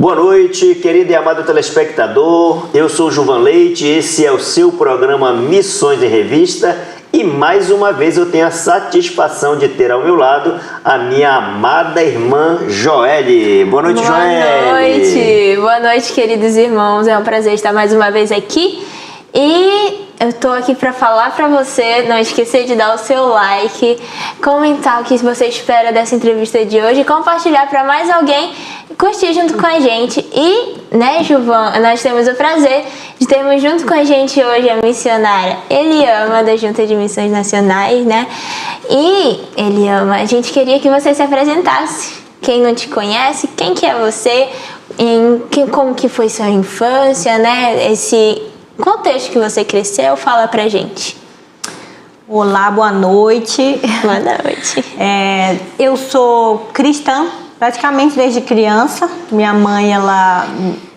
Boa noite, querido e amado telespectador. Eu sou Gilvan Leite, esse é o seu programa Missões em Revista e mais uma vez eu tenho a satisfação de ter ao meu lado a minha amada irmã Joelle. Boa noite, Joelle. Boa noite, queridos irmãos. É um prazer estar mais uma vez aqui e eu tô aqui para falar para você, não esquecer de dar o seu like, comentar o que você espera dessa entrevista de hoje, compartilhar para mais alguém curtir junto com a gente. E, né, Gilvan, nós temos o prazer de termos junto com a gente hoje a missionária Eliama, da Junta de Missões Nacionais, né? E, Eliama, a gente queria que você se apresentasse. Quem não te conhece, quem que é você, como que foi sua infância, né? Esse contexto que você cresceu, fala pra gente. Olá, boa noite. Boa noite. Eu sou cristã praticamente desde criança. Minha mãe, ela...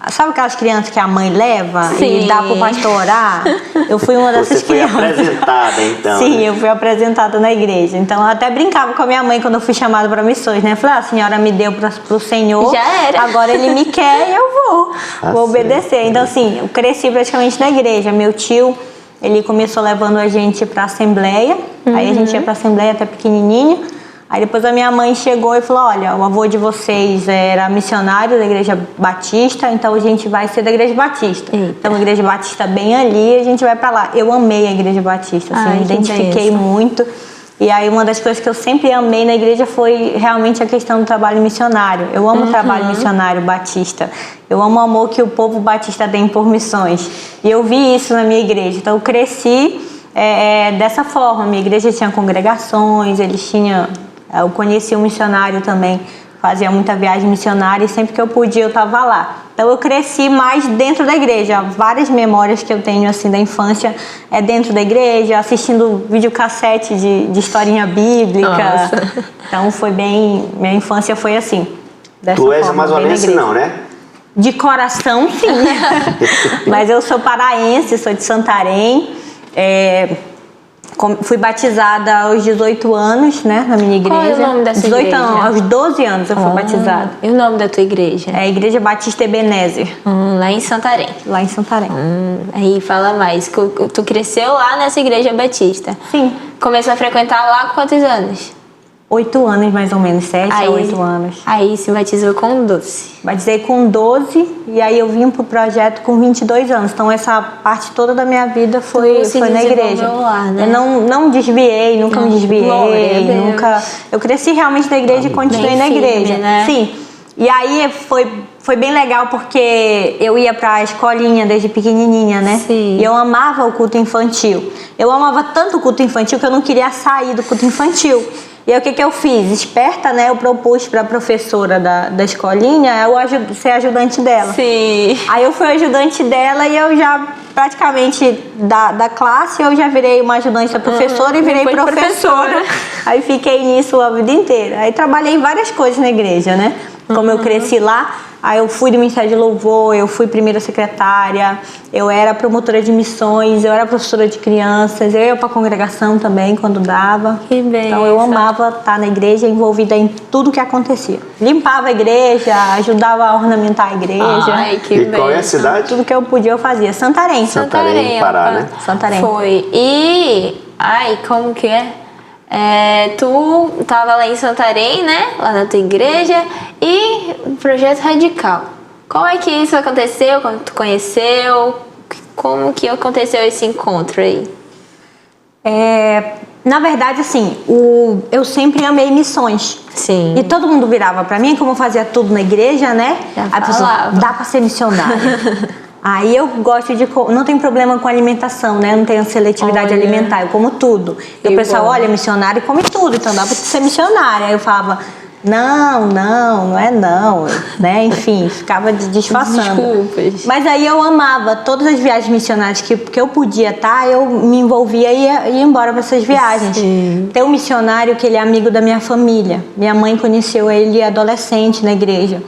Sabe aquelas crianças que a mãe leva? Sim. E dá pro pastor orar? Eu fui uma dessas crianças. Você foi apresentada, então. Sim, né? eu fui apresentada na igreja. Então, eu até brincava com a minha mãe quando eu fui chamada para missões, né? Eu falei, a senhora me deu pro Senhor. Já era. Agora Ele me quer e eu vou obedecer. Então, assim, eu cresci praticamente na igreja. Meu tio, ele começou levando a gente pra Assembleia. Aí a gente ia pra Assembleia até pequenininho. Aí depois a minha mãe chegou e falou, olha, o avô de vocês era missionário da Igreja Batista, então a gente vai ser da Igreja Batista. Então a Igreja Batista bem ali, a gente vai pra lá. Eu amei a Igreja Batista, assim, me identifiquei muito. E aí uma das coisas que eu sempre amei na igreja foi realmente a questão do trabalho missionário. Eu amo o trabalho missionário batista. Eu amo o amor que o povo batista tem por missões. E eu vi isso na minha igreja. Então eu cresci dessa forma. Minha igreja tinha congregações, eles tinham... Eu conheci um missionário também, fazia muita viagem missionária e sempre que eu podia eu estava lá. Então eu cresci mais dentro da igreja. Várias memórias que eu tenho assim da infância é dentro da igreja, assistindo videocassete de historinha bíblica. Nossa. Então foi bem... Minha infância foi assim. Tu és amazonense não, né? De coração, sim. Mas eu sou paraense, sou de Santarém. Fui batizada aos 18 anos, né, na minha igreja. Qual é o nome dessa 18 igreja? anos, aos 12 anos eu fui batizada. E o nome da tua igreja? É a Igreja Batista Ebenezer. Lá em Santarém. Lá em Santarém. Aí fala mais. Tu cresceu lá nessa igreja batista? Sim. Começou a frequentar lá com quantos anos? 8 anos, mais ou menos, 7 a 8 anos. Aí se batizou com 12. Batizei com 12 e aí eu vim pro projeto com 22 anos. Então essa parte toda da minha vida foi na igreja. Lá, né? Eu não desviei, nunca me desviei, nunca. Eu cresci realmente na igreja e continuei na igreja. Né? Sim. E aí foi bem legal porque eu ia pra escolinha desde pequenininha, né? Sim. E eu amava o culto infantil. Eu amava tanto o culto infantil que eu não queria sair do culto infantil. E aí o que eu fiz? Esperta, né? Eu propus para a professora da escolinha ser ajudante dela. Sim. Aí eu fui ajudante dela e eu já praticamente da classe eu já virei uma ajudante da professora e virei professora. Aí fiquei nisso a vida inteira. Aí trabalhei em várias coisas na igreja, né? Como eu cresci lá, aí eu fui do Ministério de Louvor, eu fui primeira secretária, eu era promotora de missões, eu era professora de crianças, eu ia pra congregação também quando dava. Que bem. Então eu amava estar na igreja, envolvida em tudo que acontecia. Limpava a igreja, ajudava a ornamentar a igreja. Ai, que E qual é a cidade? Tudo que eu podia eu fazia. Santarém. Santarém, Pará, né? Santarém. Foi. E... Ai, como que é? Tu tava lá em Santarém, né? Lá na tua igreja. E o Projeto Radical. Como é que isso aconteceu? Como tu conheceu? Como que aconteceu esse encontro aí? Na verdade, assim, eu sempre amei missões. Sim. E todo mundo virava pra mim, como eu fazia tudo na igreja, né? Já a pessoa, falava. dá pra ser missionária. Aí eu gosto de... Não tem problema com alimentação, né? Eu não tenho seletividade alimentar, eu como tudo. E o pessoal, olha, missionário come tudo, então dá pra ser missionária. Aí eu falava, não é não, né? Enfim, ficava disfarçando. Desculpas. Mas aí eu amava todas as viagens missionárias que eu podia estar, eu me envolvia e ia embora para essas viagens. Sim. Tem um missionário que ele é amigo da minha família. Minha mãe conheceu ele adolescente na igreja.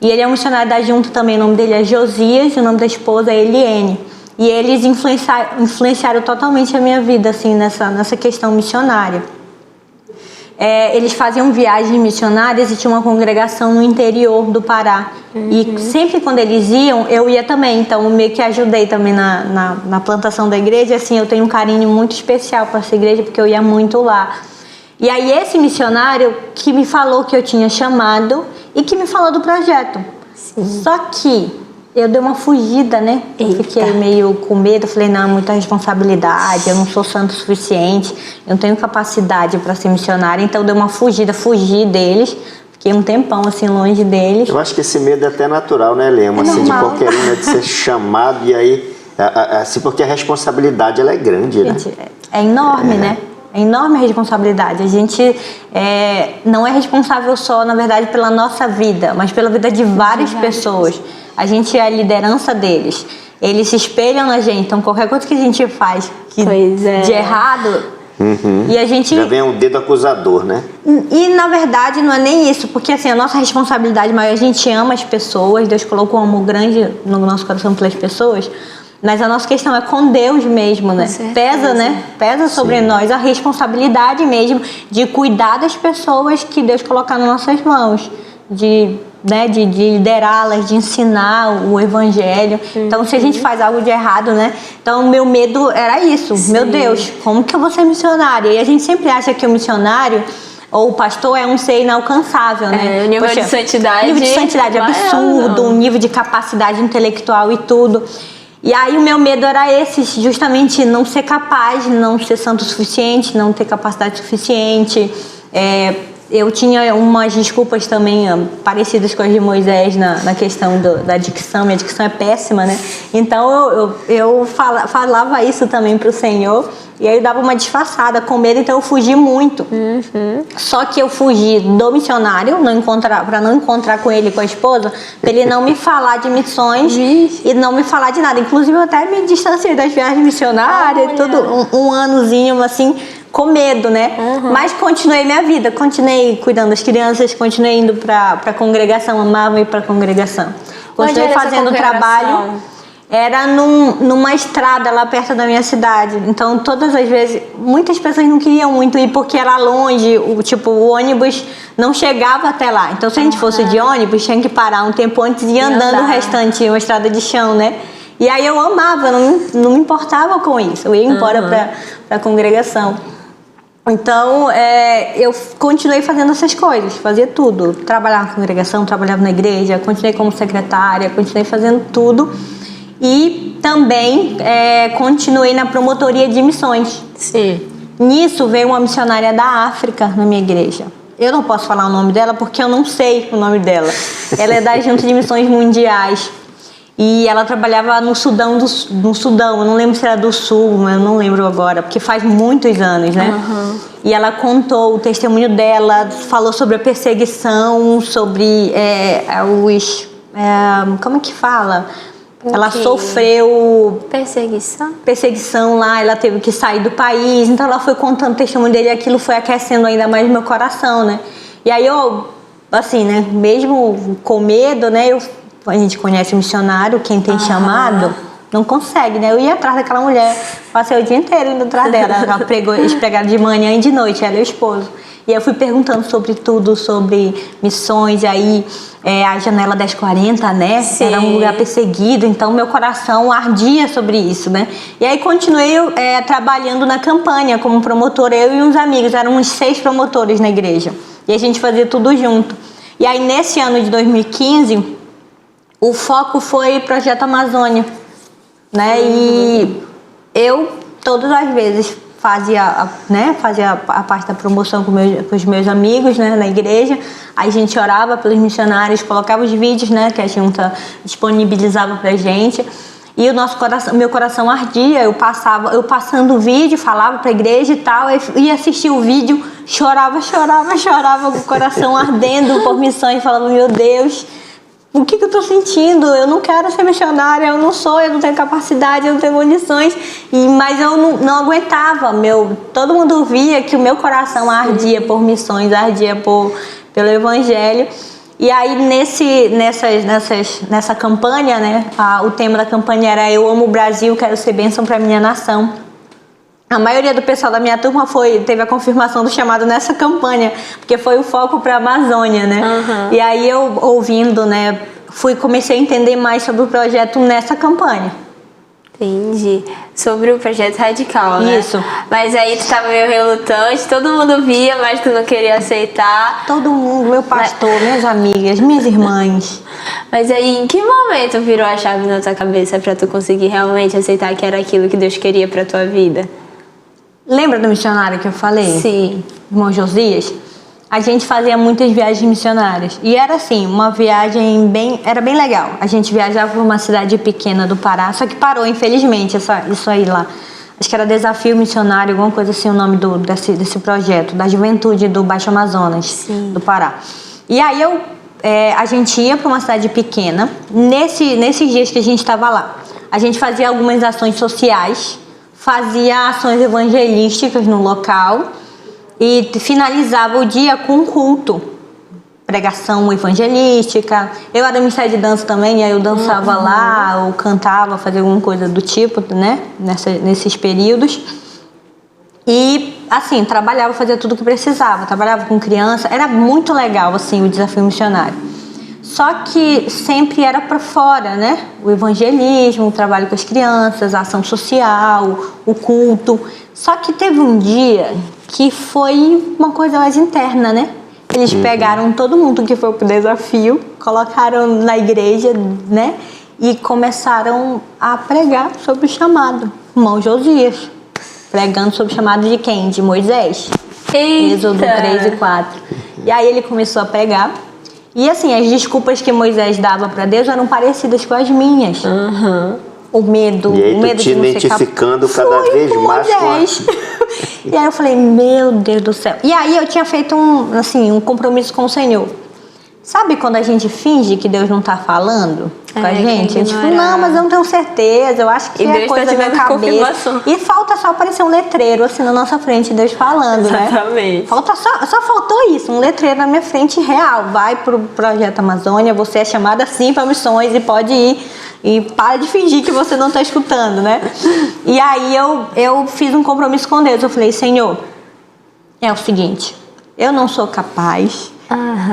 E ele é um missionário da Junta também, o nome dele é Josias, e o nome da esposa é Eliene. E eles influenciaram totalmente a minha vida, assim, nessa questão missionária. eles faziam viagens missionárias e tinha uma congregação no interior do Pará. E sempre quando eles iam, eu ia também. Então, eu meio que ajudei também na plantação da igreja. Assim, eu tenho um carinho muito especial para essa igreja, porque eu ia muito lá. E aí, esse missionário que me falou que eu tinha chamado e que me falou do projeto. Sim. Só que eu dei uma fugida, né? Eu fiquei meio com medo, falei, não, muita responsabilidade, eu não sou santo o suficiente, eu não tenho capacidade para ser missionária, então eu dei uma fugida, fugi deles, fiquei um tempão assim longe deles. Eu acho que esse medo é até natural, né, Lema? Assim, de qualquer um, né, de ser chamado e aí, assim, porque a responsabilidade ela é grande, né? É enorme, né? É enorme a responsabilidade. A gente não é responsável só, na verdade, pela nossa vida, mas pela vida de várias pessoas. A gente é a liderança deles. Eles se espelham na gente. Então, qualquer coisa que a gente faz de errado, e a gente... Já vem o dedo acusador, né? E, na verdade, não é nem isso. Porque, assim, a nossa responsabilidade maior, a gente ama as pessoas. Deus colocou um amor grande no nosso coração pelas pessoas. Mas a nossa questão é com Deus mesmo, né? Pesa, né? Pesa sobre nós a responsabilidade mesmo de cuidar das pessoas que Deus colocar nas nossas mãos. De liderá-las, de ensinar o evangelho. Então, se a gente faz algo de errado, né? Então, o meu medo era isso. Meu Deus, como que eu vou ser missionária? E a gente sempre acha que o missionário ou o pastor é um ser inalcançável, né? O nível de santidade... nível de santidade absurdo, um nível de capacidade intelectual e tudo. E aí o meu medo era esse, justamente não ser capaz, não ser santo o suficiente, não ter capacidade suficiente. Eu tinha umas desculpas também parecidas com as de Moisés na questão da dicção. Minha dicção é péssima, né? Então eu falava isso também pro Senhor. E aí eu dava uma disfarçada com medo, então eu fugi muito. Só que eu fugi do missionário, para não encontrar com ele e com a esposa, para ele não me falar de missões e não me falar de nada. Inclusive eu até me distanciei das viagens missionárias, tudo, um anozinho assim, com medo, né? Mas continuei minha vida, continuei cuidando das crianças, continuei indo para a congregação, amava ir para a congregação. Continuei fazendo trabalho. Era numa estrada lá perto da minha cidade. Então, todas as vezes, muitas pessoas não queriam muito ir porque era longe. O ônibus não chegava até lá. Então, se a gente fosse de ônibus, tinha que parar um tempo antes e ir andando o restante, uma estrada de chão, né? E aí eu amava, não me importava com isso. Eu ia embora para a congregação. Então, eu continuei fazendo essas coisas, fazia tudo. Trabalhava na congregação, trabalhava na igreja, continuei como secretária, continuei fazendo tudo. E também continuei na promotoria de missões. Sim. Nisso veio uma missionária da África na minha igreja. Eu não posso falar o nome dela porque eu não sei o nome dela. Ela é da Junta de Missões Mundiais. E ela trabalhava no Sudão, eu não lembro se era do Sul, mas eu não lembro agora, porque faz muitos anos, né? E ela contou o testemunho dela, falou sobre a perseguição, sobre como é que fala? Ela sofreu perseguição lá, ela teve que sair do país, então ela foi contando o testemunho dele e aquilo foi aquecendo ainda mais o meu coração, né? E aí eu, assim, né, mesmo com medo, né, a gente conhece o missionário, quem tem chamado, não consegue, né? Eu ia atrás daquela mulher, passei o dia inteiro indo atrás dela, eles pregaram de manhã e de noite, ela e o esposo. E eu fui perguntando sobre tudo, sobre missões, e aí a janela 1040, né? Sim. Era um lugar perseguido, então meu coração ardia sobre isso, né? E aí continuei trabalhando na campanha como promotora, eu e uns amigos, eram uns 6 promotores na igreja. E a gente fazia tudo junto. E aí nesse ano de 2015, o foco foi Projeto Amazônia, né? E eu, todas as vezes, fazia a parte da promoção com os meus amigos, né, na igreja. Aí a gente orava pelos missionários, colocava os vídeos, né, que a junta disponibilizava pra gente. E meu coração ardia, eu passando o vídeo, falava pra igreja e tal, eu ia assistir o vídeo, chorava, com o coração ardendo por missões, falava, meu Deus, o que eu tô sentindo? Eu não quero ser missionária, eu não tenho capacidade, eu não tenho condições. Mas eu não aguentava. Todo mundo via que o meu coração ardia por missões, ardia pelo evangelho. E aí nessa campanha, né? O tema da campanha era Eu amo o Brasil, quero ser bênção para minha nação. A maioria do pessoal da minha turma teve a confirmação do chamado nessa campanha, porque foi o foco para a Amazônia, né? Uhum. E aí eu, ouvindo, né, comecei a entender mais sobre o projeto nessa campanha. Entendi. Sobre o projeto radical, né? Isso. Mas aí tu estava meio relutante, todo mundo via, mas tu não queria aceitar. Todo mundo, meu pastor, minhas amigas, minhas irmãs. Mas aí, em que momento virou a chave na tua cabeça para tu conseguir realmente aceitar que era aquilo que Deus queria para tua vida? Lembra do missionário que eu falei? Sim. Irmão Josias? A gente fazia muitas viagens missionárias. E era assim, uma viagem era bem legal. A gente viajava para uma cidade pequena do Pará, só que parou, infelizmente, isso aí lá. Acho que era Desafio Missionário, alguma coisa assim, o nome desse projeto, da juventude do Baixo Amazonas, sim, do Pará. E aí a gente ia para uma cidade pequena. Nesses dias que a gente estava lá, a gente fazia algumas ações sociais, fazia ações evangelísticas no local e finalizava o dia com um culto, pregação evangelística. Eu era ministério de dança também, aí eu dançava lá, ou cantava, fazia alguma coisa do tipo, né, nesses períodos. E, assim, trabalhava, fazia tudo o que precisava, trabalhava com criança, era muito legal, assim, o desafio missionário. Só que sempre era para fora, né? O evangelismo, o trabalho com as crianças, a ação social, o culto. Só que teve um dia que foi uma coisa mais interna, né? Eles pegaram todo mundo que foi pro desafio, colocaram na igreja, né? E começaram a pregar sobre o chamado. Irmão Josias, pregando sobre o chamado de quem? De Moisés. Eita. Êxodo 3 e 4. E aí ele começou a pregar. E assim, as desculpas que Moisés dava para Deus eram parecidas com as minhas. Uhum. O medo, e aí, o medo te de não ser identificando cada vez mais Moisés. E aí eu falei, meu Deus do céu. E aí eu tinha feito um compromisso com o Senhor. Sabe quando a gente finge que Deus não tá falando com a gente? A gente fala, não, mas eu não tenho certeza, eu acho que é coisa da minha cabeça. E falta só aparecer um letreiro assim na nossa frente, Deus falando, exatamente, né? Só faltou isso, um letreiro na minha frente real. Vai pro Projeto Amazônia, você é chamada sim para missões e pode ir. E para de fingir que você não está escutando, né? E aí eu fiz um compromisso com Deus. Eu falei, Senhor, é o seguinte, eu não sou capaz,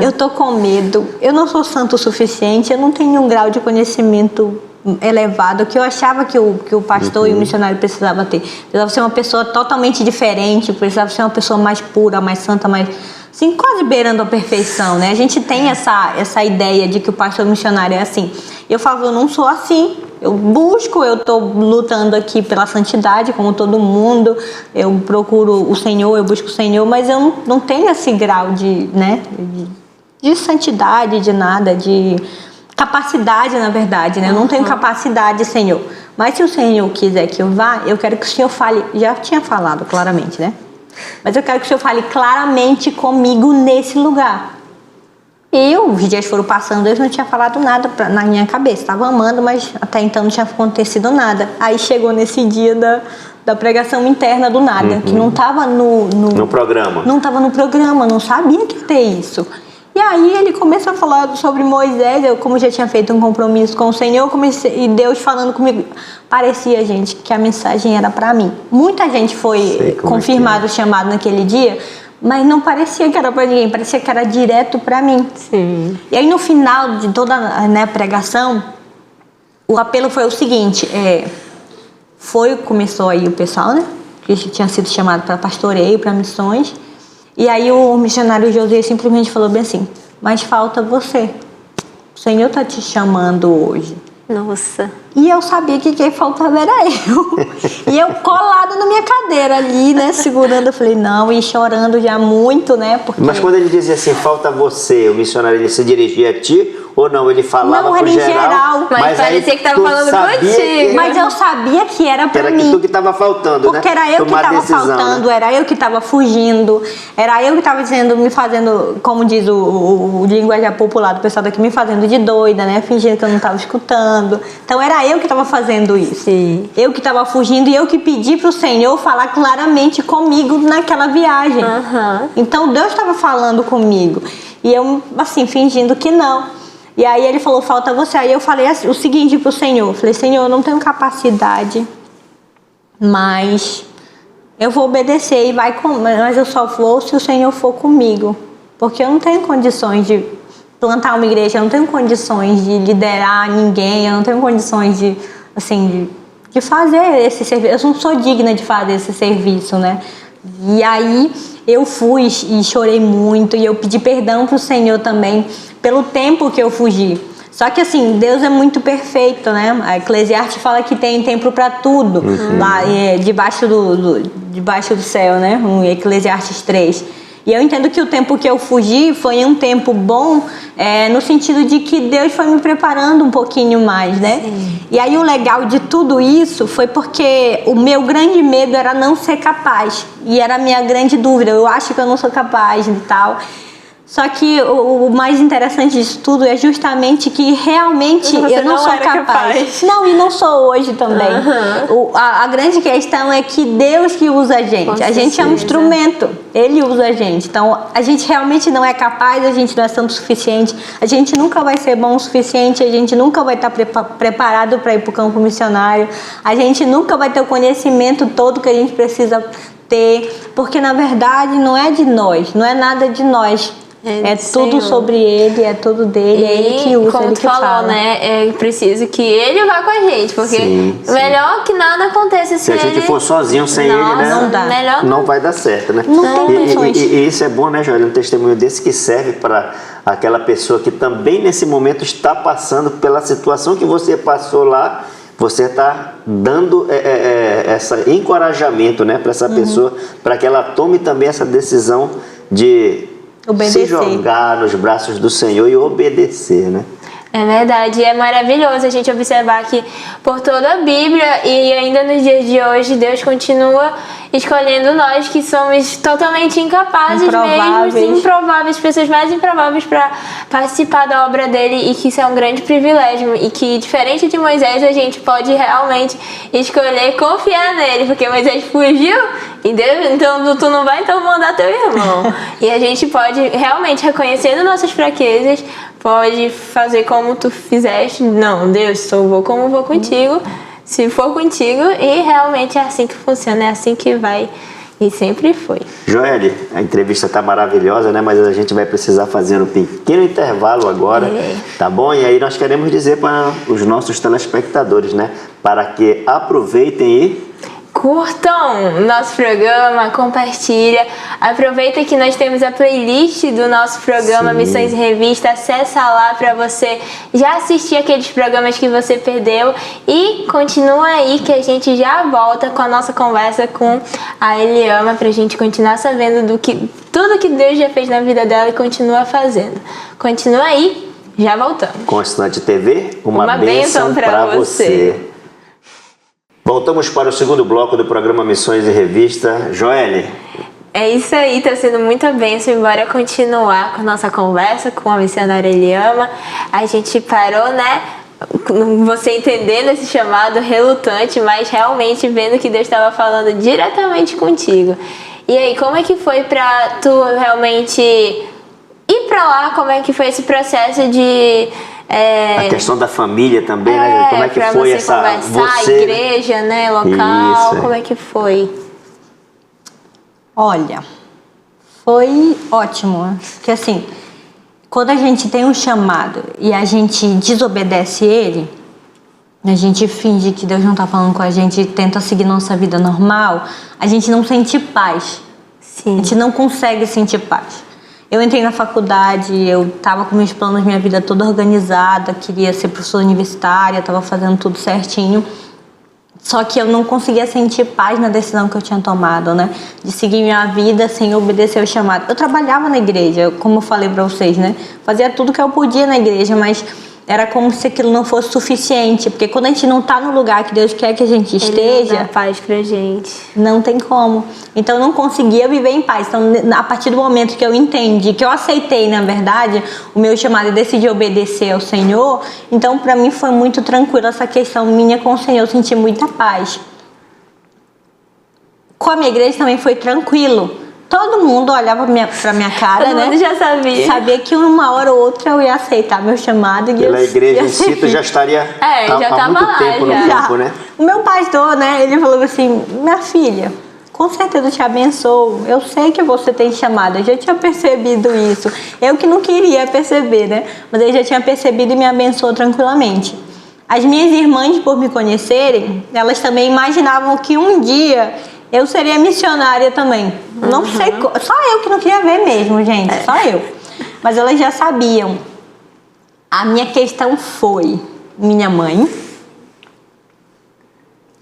eu tô com medo, eu não sou santo o suficiente, eu não tenho um grau de conhecimento elevado que eu achava que o pastor e o missionário precisava ter. Precisava ser uma pessoa totalmente diferente, precisava ser uma pessoa mais pura, mais santa, mais... assim, quase beirando a perfeição, né? A gente tem essa ideia de que o pastor missionário é assim. Eu falo, eu não sou assim. Eu tô lutando aqui pela santidade, como todo mundo. Eu procuro o Senhor, eu busco o Senhor, mas eu não tenho esse grau de santidade, de nada, de capacidade, na verdade, né? Eu não tenho capacidade, Senhor. Mas se o Senhor quiser que eu vá, eu quero que o Senhor fale. Já tinha falado claramente, né? Mas eu quero que o Senhor fale claramente comigo nesse lugar. Os dias foram passando, eu não tinha falado nada na minha cabeça. Estava amando, mas até então não tinha acontecido nada. Aí chegou nesse dia da pregação interna do nada, que não estava no programa. Não estava no programa, não sabia que ia ter isso. E aí ele começou a falar sobre Moisés. Eu, como já tinha feito um compromisso com o Senhor, e Deus falando comigo. Parecia, gente, que a mensagem era para mim. Muita gente foi confirmado o chamado naquele dia, mas não parecia que era para ninguém, parecia que era direto para mim. Sim. E aí no final de toda a pregação, o apelo foi o seguinte, começou aí o pessoal, né, que tinha sido chamado para pastoreio, para missões, e aí o missionário José simplesmente falou bem assim, mas falta você, o Senhor está te chamando hoje. Nossa. E eu sabia que quem faltava era eu. E eu colada na minha cadeira ali, né? Segurando, eu falei, não, e chorando já muito, né? Porque... Mas quando ele dizia assim, falta você, o missionário, ele se dirigia a ti? Ou não, ele falava pro geral? Mas parecia que tava falando contigo. Mas eu sabia que era pra mim. Era tu que tava faltando, porque né? Era eu que tava faltando, né? Era eu que tava fugindo, era eu que tava dizendo, me fazendo, como diz o linguajar popular do pessoal daqui, me fazendo de doida, né? Fingindo que eu não tava escutando. Então era eu que tava fazendo isso. Sim. Eu que tava fugindo e eu que pedi pro Senhor falar claramente comigo naquela viagem. Então Deus tava falando comigo. E eu, assim, fingindo que não. E aí ele falou, falta você. Aí eu falei o seguinte pro Senhor. Eu falei, Senhor, eu não tenho capacidade, mas eu vou obedecer, mas eu só vou se o Senhor for comigo. Porque eu não tenho condições de plantar uma igreja, eu não tenho condições de liderar ninguém, eu não tenho condições de fazer esse serviço. Eu não sou digna de fazer esse serviço, né? E aí eu fui e chorei muito, e eu pedi perdão pro Senhor também pelo tempo que eu fugi. Só que assim, Deus é muito perfeito, né? A Eclesiastes fala que tem tempo para tudo, lá debaixo do céu, né? No Eclesiastes 3. E eu entendo que o tempo que eu fugi foi um tempo bom, no sentido de que Deus foi me preparando um pouquinho mais, né? Sim. E aí o legal de tudo isso foi porque o meu grande medo era não ser capaz. E era a minha grande dúvida, eu acho que eu não sou capaz e tal. Só que o mais interessante disso tudo é justamente que realmente eu não sou capaz. Não, e não sou hoje também. A grande questão é que Deus que usa a gente. A gente é um instrumento. Ele usa a gente. Então, a gente realmente não é capaz, a gente não é santo o suficiente, a gente nunca vai ser bom o suficiente, a gente nunca vai estar preparado para ir para o campo missionário, a gente nunca vai ter o conhecimento todo que a gente precisa ter, porque na verdade não é de nós, não é nada de nós. É tudo sobre ele, é tudo dele, é ele que usa, como ele tu que falou, fala. né? É preciso que ele vá com a gente, porque sim. melhor que nada aconteça se a gente for sozinho sem ele, né? Não dá. Melhor não vai dar certo, né? Não tem condições. E isso é bom, né, Joel? Um testemunho desse que serve para aquela pessoa que também nesse momento está passando pela situação que você passou lá. Você está dando esse encorajamento, né, para essa pessoa, para que ela tome também essa decisão de obedecer, se jogar nos braços do Senhor e obedecer, né? É verdade, é maravilhoso a gente observar que por toda a Bíblia e ainda nos dias de hoje, Deus continua escolhendo nós que somos totalmente incapazes mesmo, improváveis, pessoas mais improváveis para participar da obra dele, e que isso é um grande privilégio, e que diferente de Moisés a gente pode realmente escolher confiar nele, porque Moisés fugiu e Deus, então tu não vai então mandar teu irmão. E a gente pode realmente, reconhecendo nossas fraquezas, pode fazer como tu fizeste. Não, Deus, eu vou como vou contigo, se for contigo, e realmente é assim que funciona, é assim que vai, e sempre foi. Joelle, a entrevista está maravilhosa, né? Mas a gente vai precisar fazer um pequeno intervalo agora, tá bom? E aí nós queremos dizer para os nossos telespectadores, né? Para que aproveitem e curtam nosso programa, compartilha, aproveita que nós temos a playlist do nosso programa Missões em Revista, acessa lá para você já assistir aqueles programas que você perdeu, e continua aí que a gente já volta com a nossa conversa com a Eliama pra gente continuar sabendo tudo que Deus já fez na vida dela e continua fazendo. Continua aí, já voltamos. Constante TV, uma bênção para você. Voltamos para o segundo bloco do programa Missões em Revista. Joelle. É isso aí, está sendo muita bênção. E bora continuar com a nossa conversa com a missionária Eliama. A gente parou, né? Você entendendo esse chamado relutante, mas realmente vendo que Deus estava falando diretamente contigo. E aí, como é que foi para tu realmente ir para lá? Como é que foi esse processo de... a questão da família também, né? Como é que foi essa... Você... igreja, né? Local, como é que foi? Olha, foi ótimo. Porque assim, quando a gente tem um chamado e a gente desobedece ele, a gente finge que Deus não está falando com a gente e tenta seguir nossa vida normal, a gente não sente paz. Sim. A gente não consegue sentir paz. Eu entrei na faculdade, eu estava com meus planos, minha vida toda organizada, queria ser professora universitária, estava fazendo tudo certinho. Só que eu não conseguia sentir paz na decisão que eu tinha tomado, né? De seguir minha vida sem obedecer o chamado. Eu trabalhava na igreja, como eu falei para vocês, né? Fazia tudo que eu podia na igreja, mas era como se aquilo não fosse suficiente. Porque quando a gente não tá no lugar que Deus quer que a gente esteja... Ele não dá paz pra gente. Não tem como. Então eu não conseguia viver em paz. Então a partir do momento que eu entendi, que eu aceitei, na verdade, o meu chamado e decidi obedecer ao Senhor, então pra mim foi muito tranquilo essa questão minha com o Senhor. Eu senti muita paz. Com a minha igreja também foi tranquilo. Todo mundo olhava pra minha cara, todo né? Todo mundo já sabia. Sabia que uma hora ou outra eu ia aceitar meu chamado. Pela igreja em si, tu já estaria há muito tempo no campo, né? O meu pastor, né? Ele falou assim, minha filha, com certeza eu te abençoo. Eu sei que você tem chamado, eu já tinha percebido isso. Eu que não queria perceber, né? Mas ele já tinha percebido e me abençoou tranquilamente. As minhas irmãs, por me conhecerem, elas também imaginavam que um dia eu seria missionária também. Não sei, só eu que não queria ver mesmo, gente, só eu. Mas elas já sabiam. A minha questão foi minha mãe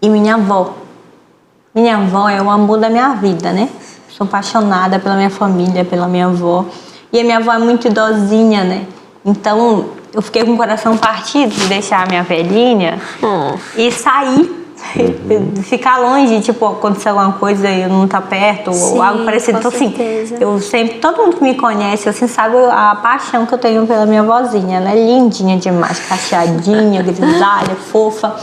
e minha avó. Minha avó é o amor da minha vida, né? Sou apaixonada pela minha família, pela minha avó. E a minha avó é muito idosinha, né? Então, eu fiquei com o coração partido de deixar a minha velhinha e sair. Ficar longe, tipo, acontecer alguma coisa e eu não estar perto, ou algo parecido. Então, assim, eu sempre, todo mundo que me conhece, assim, sabe a paixão que eu tenho pela minha vozinha. Ela é lindinha demais, cacheadinha, grisalha, fofa.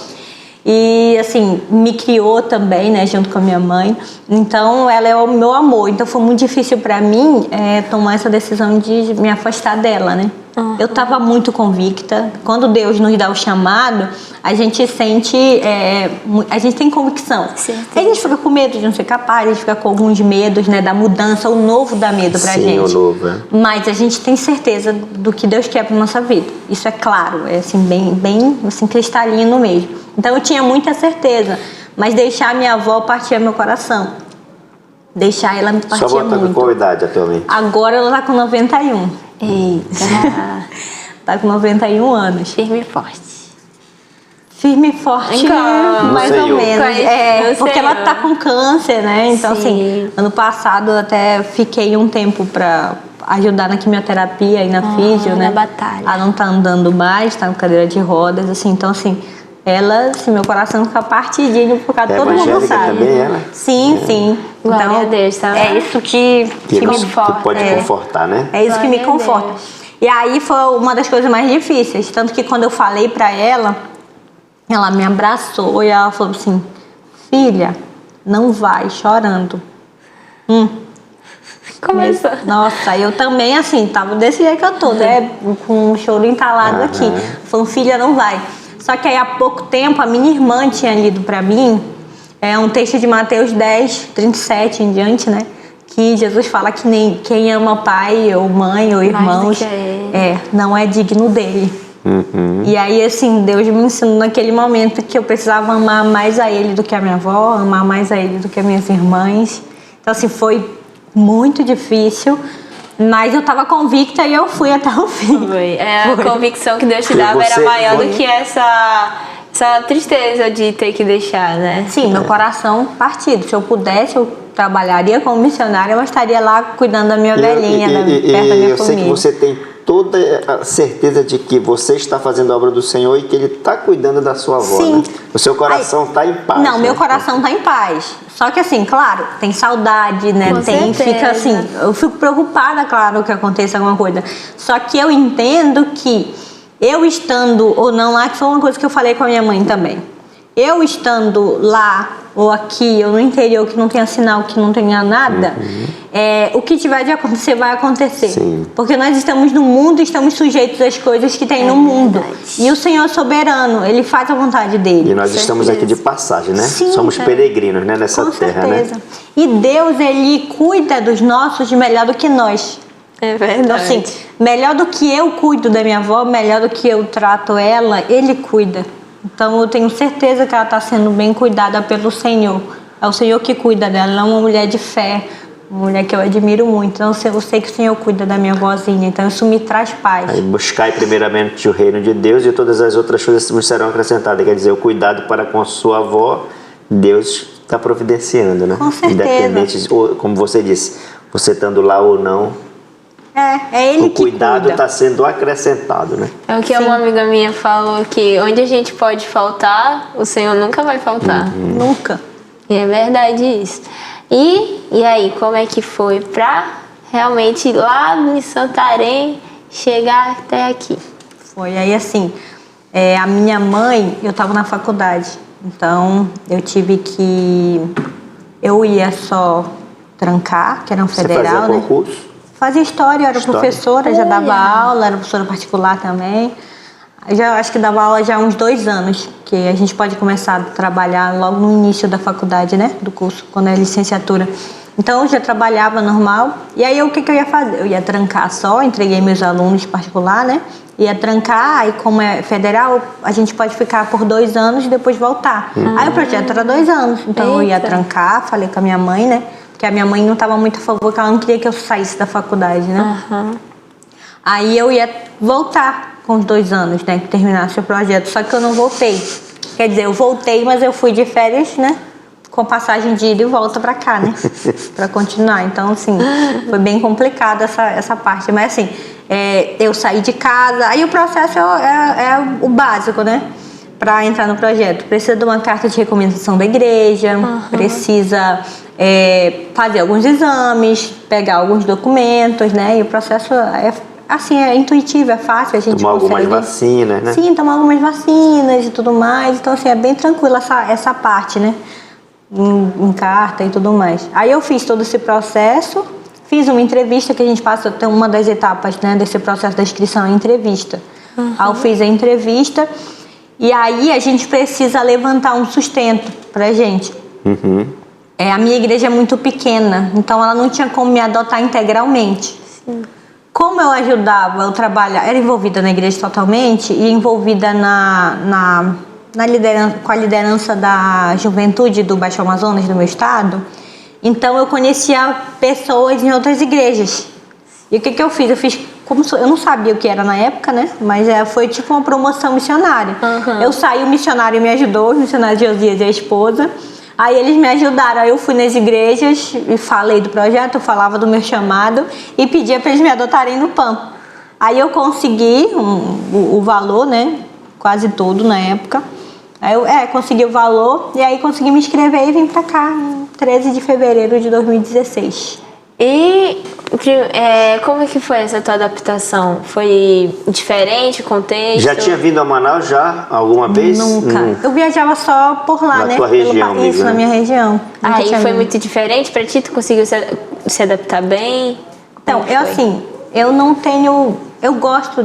E, assim, me criou também, né, junto com a minha mãe. Então, ela é o meu amor. Então, foi muito difícil pra mim tomar essa decisão de me afastar dela, né? Eu estava muito convicta. Quando Deus nos dá o chamado, a gente sente, a gente tem convicção. A gente fica com medo de não ser capaz, a gente fica com alguns medos, né, da mudança. O novo dá medo pra gente. O novo, Mas a gente tem certeza do que Deus quer pra nossa vida. Isso é claro, é assim, bem assim, cristalino mesmo. Então eu tinha muita certeza, mas deixar minha avó partia meu coração. Deixar ela me partia muito. Sua avó tá com qual idade atualmente? Agora ela tá com 91. Eita! Tá com 91 anos. Firme e forte. Firme e forte, mais ou menos. Porque ela tá com câncer, né? Então, assim, ano passado eu até fiquei um tempo pra ajudar na quimioterapia e na físio, né? Na batalha. Ela não tá andando mais, tá com cadeira de rodas, assim. Então, assim, ela, assim, meu coração fica partidinho por causa todo mundo sabe. Também, ela? Sim. Glória então, a Deus, tá? É isso que me conforta. Que pode confortar, né? É isso que me conforta. E aí foi uma das coisas mais difíceis. Tanto que quando eu falei pra ela, ela me abraçou e ela falou assim: filha, não vai chorando. Começou. Nossa, eu também, assim, tava desse jeito que eu tô, né? Com o choro entalado aqui. Falando, filha, não vai. Só que aí há pouco tempo a minha irmã tinha lido pra mim um texto de Mateus 10, 37 em diante, né? Que Jesus fala que nem quem ama pai ou mãe ou irmãos não é digno dele. E aí, assim, Deus me ensinou naquele momento que eu precisava amar mais a ele do que a minha avó, amar mais a ele do que as minhas irmãs. Então, assim, foi muito difícil, mas eu tava convicta e eu fui até o fim. A convicção que Deus te dava era maior do que essa tristeza de ter que deixar, né? Sim, meu coração partido. Se eu pudesse, eu trabalharia como missionária, eu estaria lá cuidando da minha velhinha, perto da minha família. Eu sei que você tem toda a certeza de que você está fazendo a obra do Senhor e que Ele está cuidando da sua avó, né? O seu coração está em paz. Não, meu coração está em paz. Só que assim, claro, tem saudade, né? Fica assim, eu fico preocupada, claro, que aconteça alguma coisa. Só que eu entendo que eu estando ou não lá, que foi uma coisa que eu falei com a minha mãe também. Eu estando lá ou aqui, ou no interior, que não tenha sinal, que não tenha nada, o que tiver de acontecer, vai acontecer. Sim. Porque nós estamos no mundo e estamos sujeitos às coisas que tem no mundo. Verdade. E o Senhor é soberano, Ele faz a vontade dele. E nós estamos aqui de passagem, né? Sim, somos peregrinos, né? Nessa terra, certeza. Né? E Deus, Ele cuida dos nossos melhor do que nós. É verdade. Então, assim, melhor do que eu cuido da minha avó, melhor do que eu trato ela, Ele cuida. Então eu tenho certeza que ela está sendo bem cuidada pelo Senhor. É o Senhor que cuida dela. Ela é uma mulher de fé, uma mulher que eu admiro muito. Então eu sei que o Senhor cuida da minha vozinha. Então isso me traz paz. Aí buscai primeiramente o reino de Deus e todas as outras coisas vos serão acrescentadas. Quer dizer, o cuidado para com a sua avó, Deus está providenciando, né? Com certeza. Independente, como você disse, você estando lá ou não. É Ele o que cuidado cuida. está sendo acrescentado, né? É o que uma amiga minha falou, que onde a gente pode faltar, o Senhor nunca vai faltar. Nunca. E é verdade isso. E aí, como é que foi pra realmente lá em Santarém chegar até aqui? Foi aí assim, a minha mãe, eu estava na faculdade, então eu tive que... Eu ia só trancar, que era um federal, Você fazia né? concurso? Fazia história, eu era professora, já dava aula, era professora particular também. Já acho que dava aula já há uns 2 anos porque a gente pode começar a trabalhar logo no início da faculdade, né? Do curso, quando é licenciatura. Então eu já trabalhava normal. E aí o que eu ia fazer? Eu ia trancar só, entreguei meus alunos particular, né? Ia trancar, aí como é federal, a gente pode ficar por 2 anos e depois voltar. Aí o projeto era 2 anos, então eu ia trancar, falei com a minha mãe, né? Porque a minha mãe não estava muito a favor, porque ela não queria que eu saísse da faculdade, né? Aí eu ia voltar com os 2 anos, né? Que terminasse o projeto, só que eu não voltei. Quer dizer, eu voltei, mas eu fui de férias, né? Com passagem de ida e volta pra cá, né? Pra continuar. Então, assim, foi bem complicado essa parte. Mas, assim, eu saí de casa. Aí o processo é o básico, né? Pra entrar no projeto. Precisa de uma carta de recomendação da igreja. Precisa fazer alguns exames, pegar alguns documentos, né? E o processo é intuitivo, é fácil. A gente tomar algumas vacinas, né? Sim, tomar algumas vacinas e tudo mais. Então, assim, é bem tranquilo essa parte, né? Em carta e tudo mais. Aí eu fiz todo esse processo, fiz uma entrevista que a gente passa, tem uma das etapas, né, desse processo da inscrição, é a entrevista. Aí eu fiz a entrevista e aí a gente precisa levantar um sustento pra gente. A minha igreja é muito pequena, então ela não tinha como me adotar integralmente. Como eu ajudava, eu trabalhava, era envolvida na igreja totalmente e envolvida com a liderança da juventude do Baixo Amazonas, do meu estado. Então eu conhecia pessoas em outras igrejas. E o que eu fiz? Eu não sabia o que era na época, né? Mas foi tipo uma promoção missionária. Eu saí, o missionário me ajudou, o missionário Josias e a esposa. Aí eles me ajudaram. Aí eu fui nas igrejas e falei do projeto, eu falava do meu chamado e pedia para eles me adotarem no PAN. Aí eu consegui o valor, né? Quase todo na época. Aí eu consegui o valor e aí consegui me inscrever e vim pra cá em 13 de fevereiro de 2016. E como é que foi essa tua adaptação? Foi diferente o contexto? Já tinha vindo a Manaus já alguma vez? Nunca. Eu viajava só por lá, na né? Tua região mesmo, isso, né? Na minha região. Aí foi muito diferente pra ti? Tu conseguiu se adaptar bem? Então, eu não tenho... Eu gosto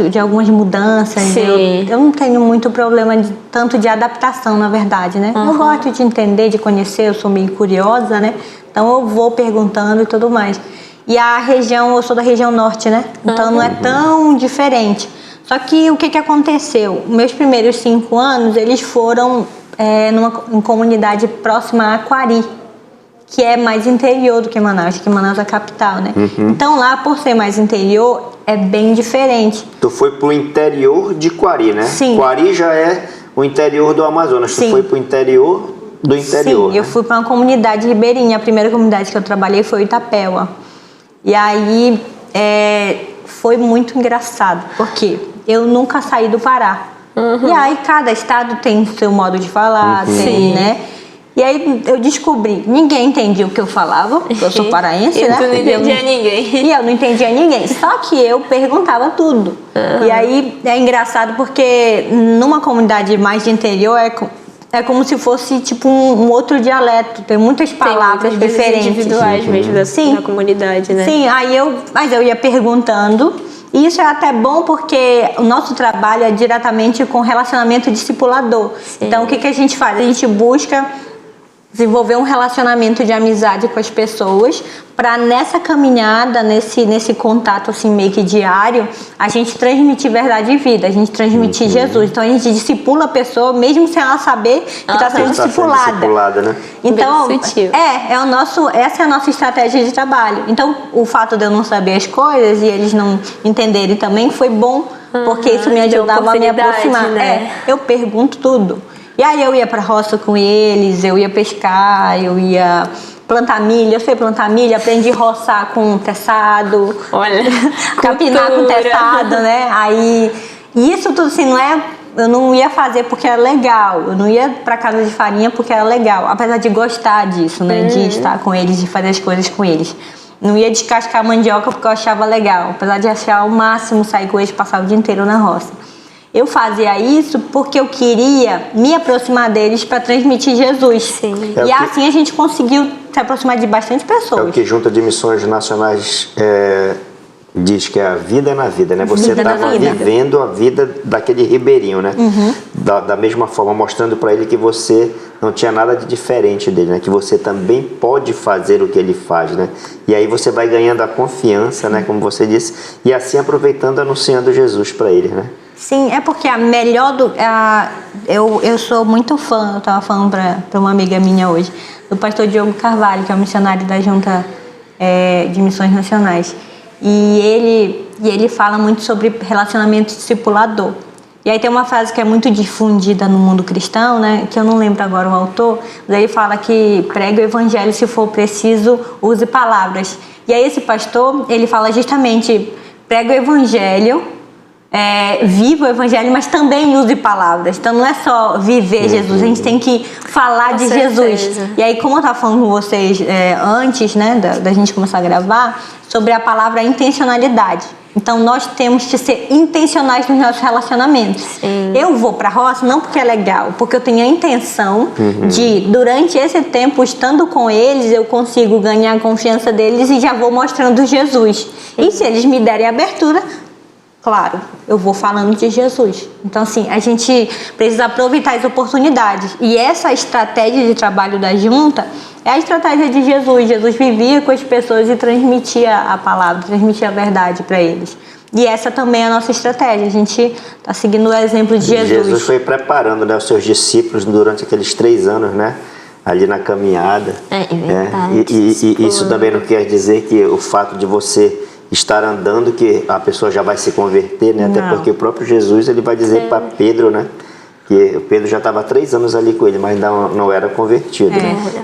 de algumas mudanças. Sim. Eu não tenho muito problema tanto de adaptação, na verdade, né? Eu gosto de entender, de conhecer, eu sou meio curiosa, né? Então eu vou perguntando e tudo mais. E a região, eu sou da região norte, né? Então não é tão diferente. Só que o que aconteceu? Meus primeiros 5 anos, eles foram em comunidade próxima a Aquari, que é mais interior do que Manaus é a capital, né? Então lá, por ser mais interior, é bem diferente. Tu foi pro interior de Quari, né? Sim. Quari já é o interior do Amazonas. Sim. Tu foi pro interior do interior, Sim, né? eu fui para uma comunidade ribeirinha. A primeira comunidade que eu trabalhei foi Itapéua. E aí foi muito engraçado, porque eu nunca saí do Pará. E aí cada estado tem o seu modo de falar, tem, né? E aí eu descobri, ninguém entendia o que eu falava, porque eu sou paraense, né? Tu não entendia ninguém. E eu não entendia ninguém, só que eu perguntava tudo. E aí é engraçado porque numa comunidade mais de interior é como se fosse tipo um outro dialeto, tem muitas palavras diferentes. Individuais mesmo da comunidade, né? Sim, mas eu ia perguntando. E isso é até bom porque o nosso trabalho é diretamente com relacionamento discipulador. Sim. Então o que a gente faz? A gente busca desenvolver um relacionamento de amizade com as pessoas para nessa caminhada, nesse contato assim meio que diário, a gente transmitir verdade e vida, a gente transmitir Jesus. Então a gente discipula a pessoa mesmo sem ela saber que está sendo discipulada. Né? Então essa é a nossa estratégia de trabalho. Então o fato de eu não saber as coisas e eles não entenderem também foi bom, porque isso me ajudava a me aproximar. Né? Eu pergunto tudo. E aí eu ia pra roça com eles, eu ia pescar, eu ia plantar milho. Eu sei plantar milho, aprendi a roçar com teçado. Olha, capinar com teçado, né? Aí, isso tudo assim, eu não ia fazer porque era legal. Eu não ia pra casa de farinha porque era legal. Apesar de gostar disso, né? De estar com eles, de fazer as coisas com eles. Não ia descascar mandioca porque eu achava legal. Apesar de achar o máximo sair com eles, passar o dia inteiro na roça. Eu fazia isso porque eu queria me aproximar deles para transmitir Jesus. Sim. E assim a gente conseguiu se aproximar de bastante pessoas. É o que Junta de Missões Nacionais diz que é a vida na vida, né? Você estava vivendo a vida daquele ribeirinho, né? da mesma forma, mostrando para ele que você não tinha nada de diferente dele, né? Que você também pode fazer o que ele faz, né? E aí você vai ganhando a confiança, né? Como você disse, e assim aproveitando, anunciando Jesus para ele, né? Sim, é porque a melhor do... eu sou muito fã, eu estava falando para uma amiga minha hoje, do pastor Diogo Carvalho, que é um missionário da Junta de Missões Nacionais. E ele fala muito sobre relacionamento discipulador. E aí tem uma frase que é muito difundida no mundo cristão, né, que eu não lembro agora o autor, mas ele fala que pregue o evangelho, se for preciso, use palavras. E aí esse pastor, ele fala justamente, pregue o evangelho, viva o evangelho, mas também use palavras. Então não é só viver Jesus, a gente tem que falar de Jesus. E aí, como eu estava falando com vocês antes, né, da gente começar a gravar, sobre a palavra intencionalidade. Então nós temos que ser intencionais nos nossos relacionamentos. Sim. Eu vou para a roça não porque é legal, porque eu tenho a intenção de, durante esse tempo, estando com eles, eu consigo ganhar a confiança deles e já vou mostrando Jesus. E se eles me derem abertura, claro, eu vou falando de Jesus. Então, assim, a gente precisa aproveitar as oportunidades. E essa estratégia de trabalho da junta é a estratégia de Jesus. Jesus vivia com as pessoas e transmitia a palavra, transmitia a verdade para eles. E essa também é a nossa estratégia. A gente está seguindo o exemplo de Jesus. Jesus foi preparando, né, os seus discípulos durante aqueles 3 anos, né? Ali na caminhada. É verdade. E isso também não quer dizer que o fato de você estar andando, que a pessoa já vai se converter, né? Até porque o próprio Jesus, ele vai dizer para Pedro, né? Que Pedro já estava 3 anos ali com ele, mas não era convertido.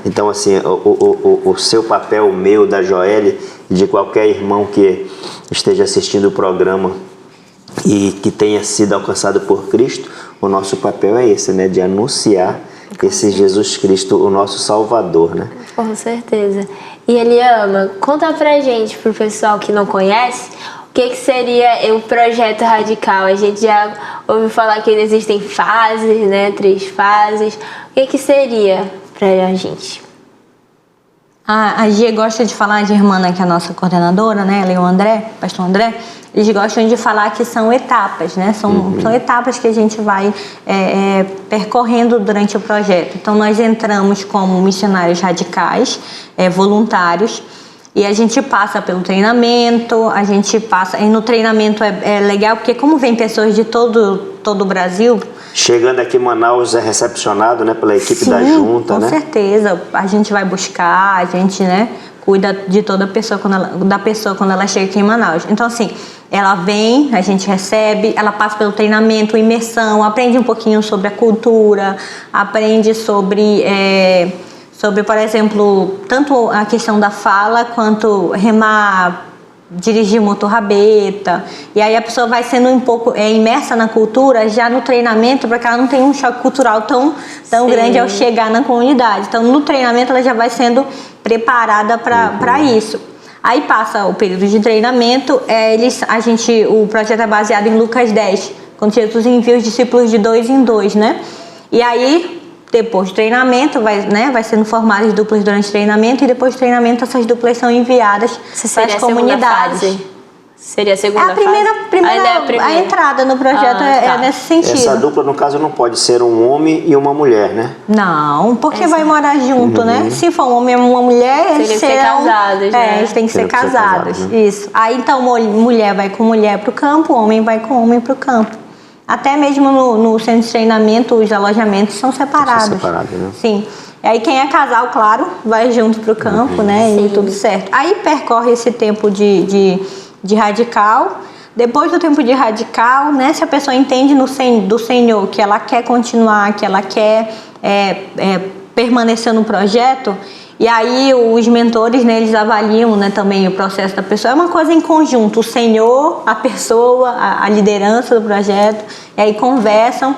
Então, assim, o seu papel, o meu, da Joelle, e de qualquer irmão que esteja assistindo o programa e que tenha sido alcançado por Cristo, o nosso papel é esse, né? De anunciar esse Jesus Cristo, o nosso Salvador, né? Com certeza. E Eliama, conta pra gente, pro pessoal que não conhece, o que seria o projeto radical? A gente já ouviu falar que existem fases, né? 3 fases. O que seria pra gente? A Gia gosta de falar, de irmã, que é a nossa coordenadora, né? Ela e o André, pastor André, eles gostam de falar que são etapas, né? São etapas que a gente vai percorrendo durante o projeto. Então, nós entramos como missionários radicais, voluntários, e a gente passa pelo treinamento, e no treinamento é legal, porque como vem pessoas de todo o Brasil... Chegando aqui em Manaus é recepcionado, né, pela equipe da junta, né? Com certeza. A gente vai buscar, a gente, né, cuida de toda a pessoa quando ela chega aqui em Manaus. Então, assim, ela vem, a gente recebe, ela passa pelo treinamento, imersão, aprende um pouquinho sobre a cultura, aprende sobre, por exemplo, tanto a questão da fala quanto remar, dirigir motor-rabeta. E aí a pessoa vai sendo um pouco imersa na cultura já no treinamento, para que ela não tenha um choque cultural tão grande ao chegar na comunidade. Então, no treinamento, ela já vai sendo preparada para isso. Aí passa o período de treinamento, o projeto é baseado em Lucas 10, quando Jesus envia os discípulos de 2 em 2, né? E aí, depois do treinamento, vai sendo formadas duplas durante o treinamento, e depois do treinamento essas duplas são enviadas para as comunidades. Seria a segunda fase? A entrada no projeto é nesse sentido. Essa dupla, no caso, não pode ser um homem e uma mulher, né? Não, porque vai morar junto, né? Se for um homem e uma mulher, eles serão casados, né? Eles têm que ser casados, né? Isso. Aí, então, mulher vai com mulher para o campo, homem vai com homem para o campo. Até mesmo no centro de treinamento, os alojamentos são separados. São separados, né? Sim. E aí quem é casal, claro, vai junto pro campo, né? Sim. E tudo certo. Aí percorre esse tempo de radical. Depois do tempo de radical, né? Se a pessoa entende do Senhor que ela quer continuar, que ela quer permanecer no projeto, e aí os mentores, né, eles avaliam, né, também o processo da pessoa. É uma coisa em conjunto, o Senhor, a pessoa, a liderança do projeto, e aí conversam.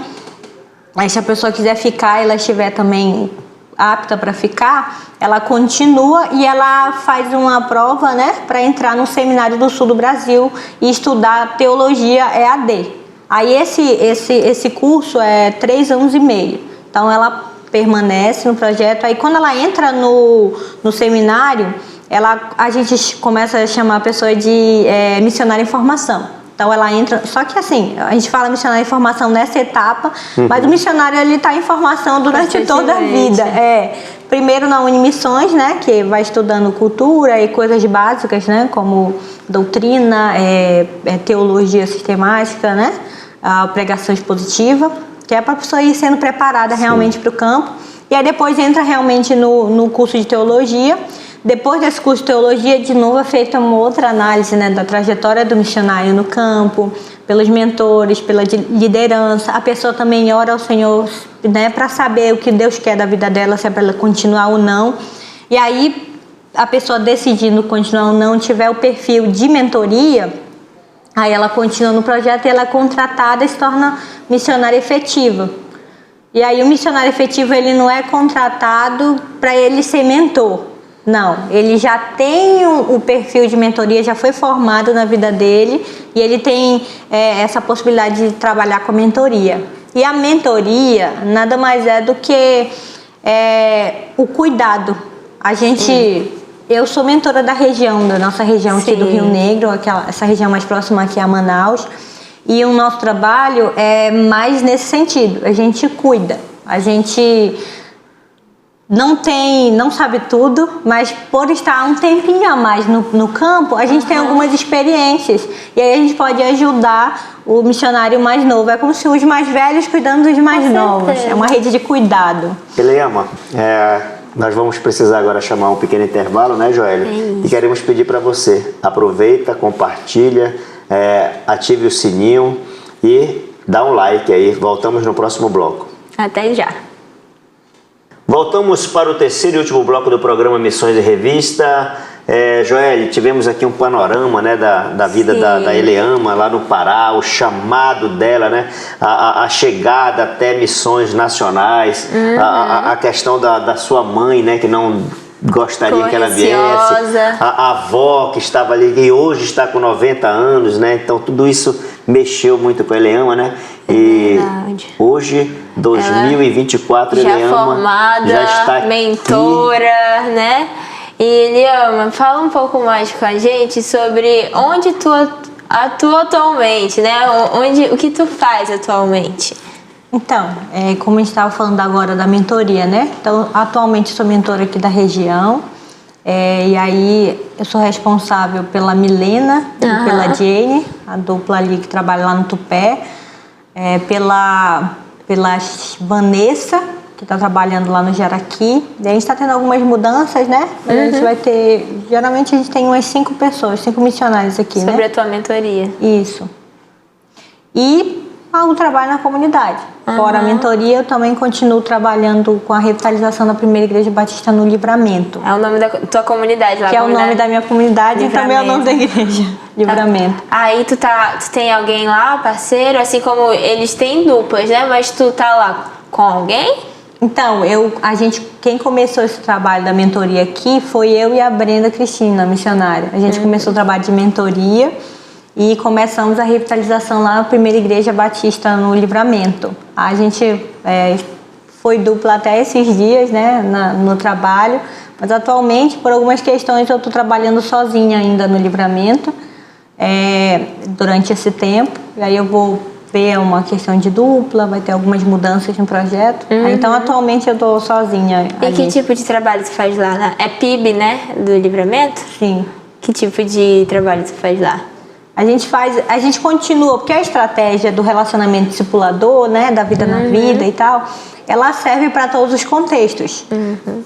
Aí se a pessoa quiser ficar, ela estiver também apta para ficar, ela continua e ela faz uma prova, né, para entrar no Seminário do Sul do Brasil e estudar teologia EAD. Aí esse curso é 3 anos e meio. Então ela permanece no projeto. Aí quando ela entra no seminário, a gente começa a chamar a pessoa de missionária em formação. Então ela entra, só que assim, a gente fala missionário em formação nessa etapa, mas o missionário ele está em formação durante toda a vida. Primeiro na Unimissões, né, que vai estudando cultura e coisas básicas, né, como doutrina, teologia sistemática, né, a pregação expositiva, que é para a pessoa ir sendo preparada realmente para o campo. E aí depois entra realmente no curso de teologia. Depois desse curso de teologia, de novo é feita uma outra análise, né, da trajetória do missionário no campo, pelos mentores, pela liderança. A pessoa também ora ao Senhor, né, para saber o que Deus quer da vida dela, se é para ela continuar ou não. E aí, a pessoa decidindo continuar ou não, tiver o perfil de mentoria, aí ela continua no projeto e ela é contratada e se torna missionária efetiva. E aí o missionário efetivo, ele não é contratado para ele ser mentor. Não, ele já tem o perfil de mentoria, já foi formado na vida dele e ele tem essa possibilidade de trabalhar com a mentoria. E a mentoria nada mais é do que o cuidado. Eu sou mentora da nossa região aqui do Rio Negro, essa região mais próxima aqui a Manaus. E o nosso trabalho é mais nesse sentido, a gente cuida, a gente não sabe tudo, mas por estar um tempinho a mais no campo, a gente tem algumas experiências. E aí a gente pode ajudar o missionário mais novo. É como se os mais velhos cuidando dos mais novos. É uma rede de cuidado. Eliama, nós vamos precisar agora chamar um pequeno intervalo, né, Joélia? E queremos pedir para você, aproveita, compartilha, ative o sininho e dá um like aí. Voltamos no próximo bloco. Até já. Voltamos para o terceiro e último bloco do programa Missões em Revista. Joélia, tivemos aqui um panorama, né, da vida da Eliama lá no Pará, o chamado dela, né, a chegada até missões nacionais, a questão da sua mãe, né, que não gostaria que ela viesse, a avó que estava ali e hoje está com 90 anos, né, então tudo isso mexeu muito com a Eliama, né, e hoje, 2024, já Eliama formada, já está mentora, né? E Eliama, fala um pouco mais com a gente sobre onde tu atua atualmente, né? O que tu faz atualmente? Então, como a gente estava falando agora da mentoria, né? Então, atualmente sou mentora aqui da região. E aí eu sou responsável pela Milena e pela Jane, a dupla ali que trabalha lá no Tupé. Pela Vanessa, que está trabalhando lá no Jaraqui. E a gente está tendo algumas mudanças, né? A gente vai ter... Geralmente a gente tem umas 5 pessoas, 5 missionários aqui, Sobre a tua mentoria. Isso. E o trabalho na comunidade. Fora a mentoria, eu também continuo trabalhando com a revitalização da Primeira Igreja Batista no Livramento. É o nome da tua comunidade lá? Que é o nome da minha comunidade e também é o nome da igreja, Livramento. Aí tu tem alguém lá, parceiro, assim como eles têm duplas, né? Mas tu tá lá com alguém? Então, quem começou esse trabalho da mentoria aqui foi eu e a Brenda Cristina, missionária. A gente começou o trabalho de mentoria e começamos a revitalização lá na Primeira Igreja Batista no Livramento. A gente foi dupla até esses dias, né, no trabalho, mas atualmente, por algumas questões, eu estou trabalhando sozinha ainda no Livramento durante esse tempo. E aí eu vou ver uma questão de dupla, vai ter algumas mudanças no projeto. Então, atualmente, eu estou sozinha. E que tipo de trabalho tu faz lá, né? É PIB, né, do Livramento? Sim. Que tipo de trabalho tu faz lá? A gente continua, porque a estratégia do relacionamento discipulador, né, da vida na vida e tal, ela serve para todos os contextos.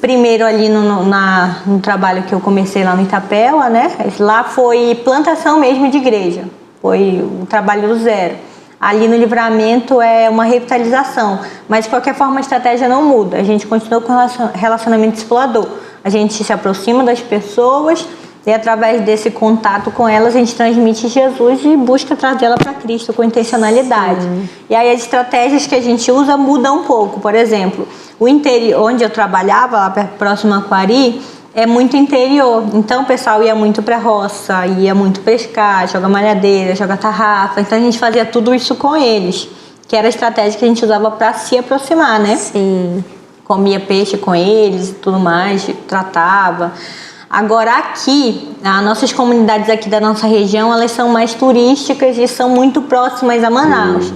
Primeiro ali no trabalho que eu comecei lá no Itapeva, né, lá foi plantação mesmo de igreja, foi o trabalho do zero. Ali no Livramento é uma revitalização, mas de qualquer forma a estratégia não muda, a gente continua com relacionamento discipulador. A gente se aproxima das pessoas e através desse contato com elas a gente transmite Jesus e busca trazê-la para Cristo com intencionalidade. E aí as estratégias que a gente usa mudam um pouco. Por exemplo, o interior, onde eu trabalhava, lá próximo a Quari, é muito interior. Então o pessoal ia muito para a roça, ia muito pescar, joga malhadeira, joga tarrafa. Então a gente fazia tudo isso com eles, que era a estratégia que a gente usava para se aproximar, né? Sim. Comia peixe com eles e tudo mais, tratava. Agora aqui, as nossas comunidades aqui da nossa região, elas são mais turísticas e são muito próximas a Manaus.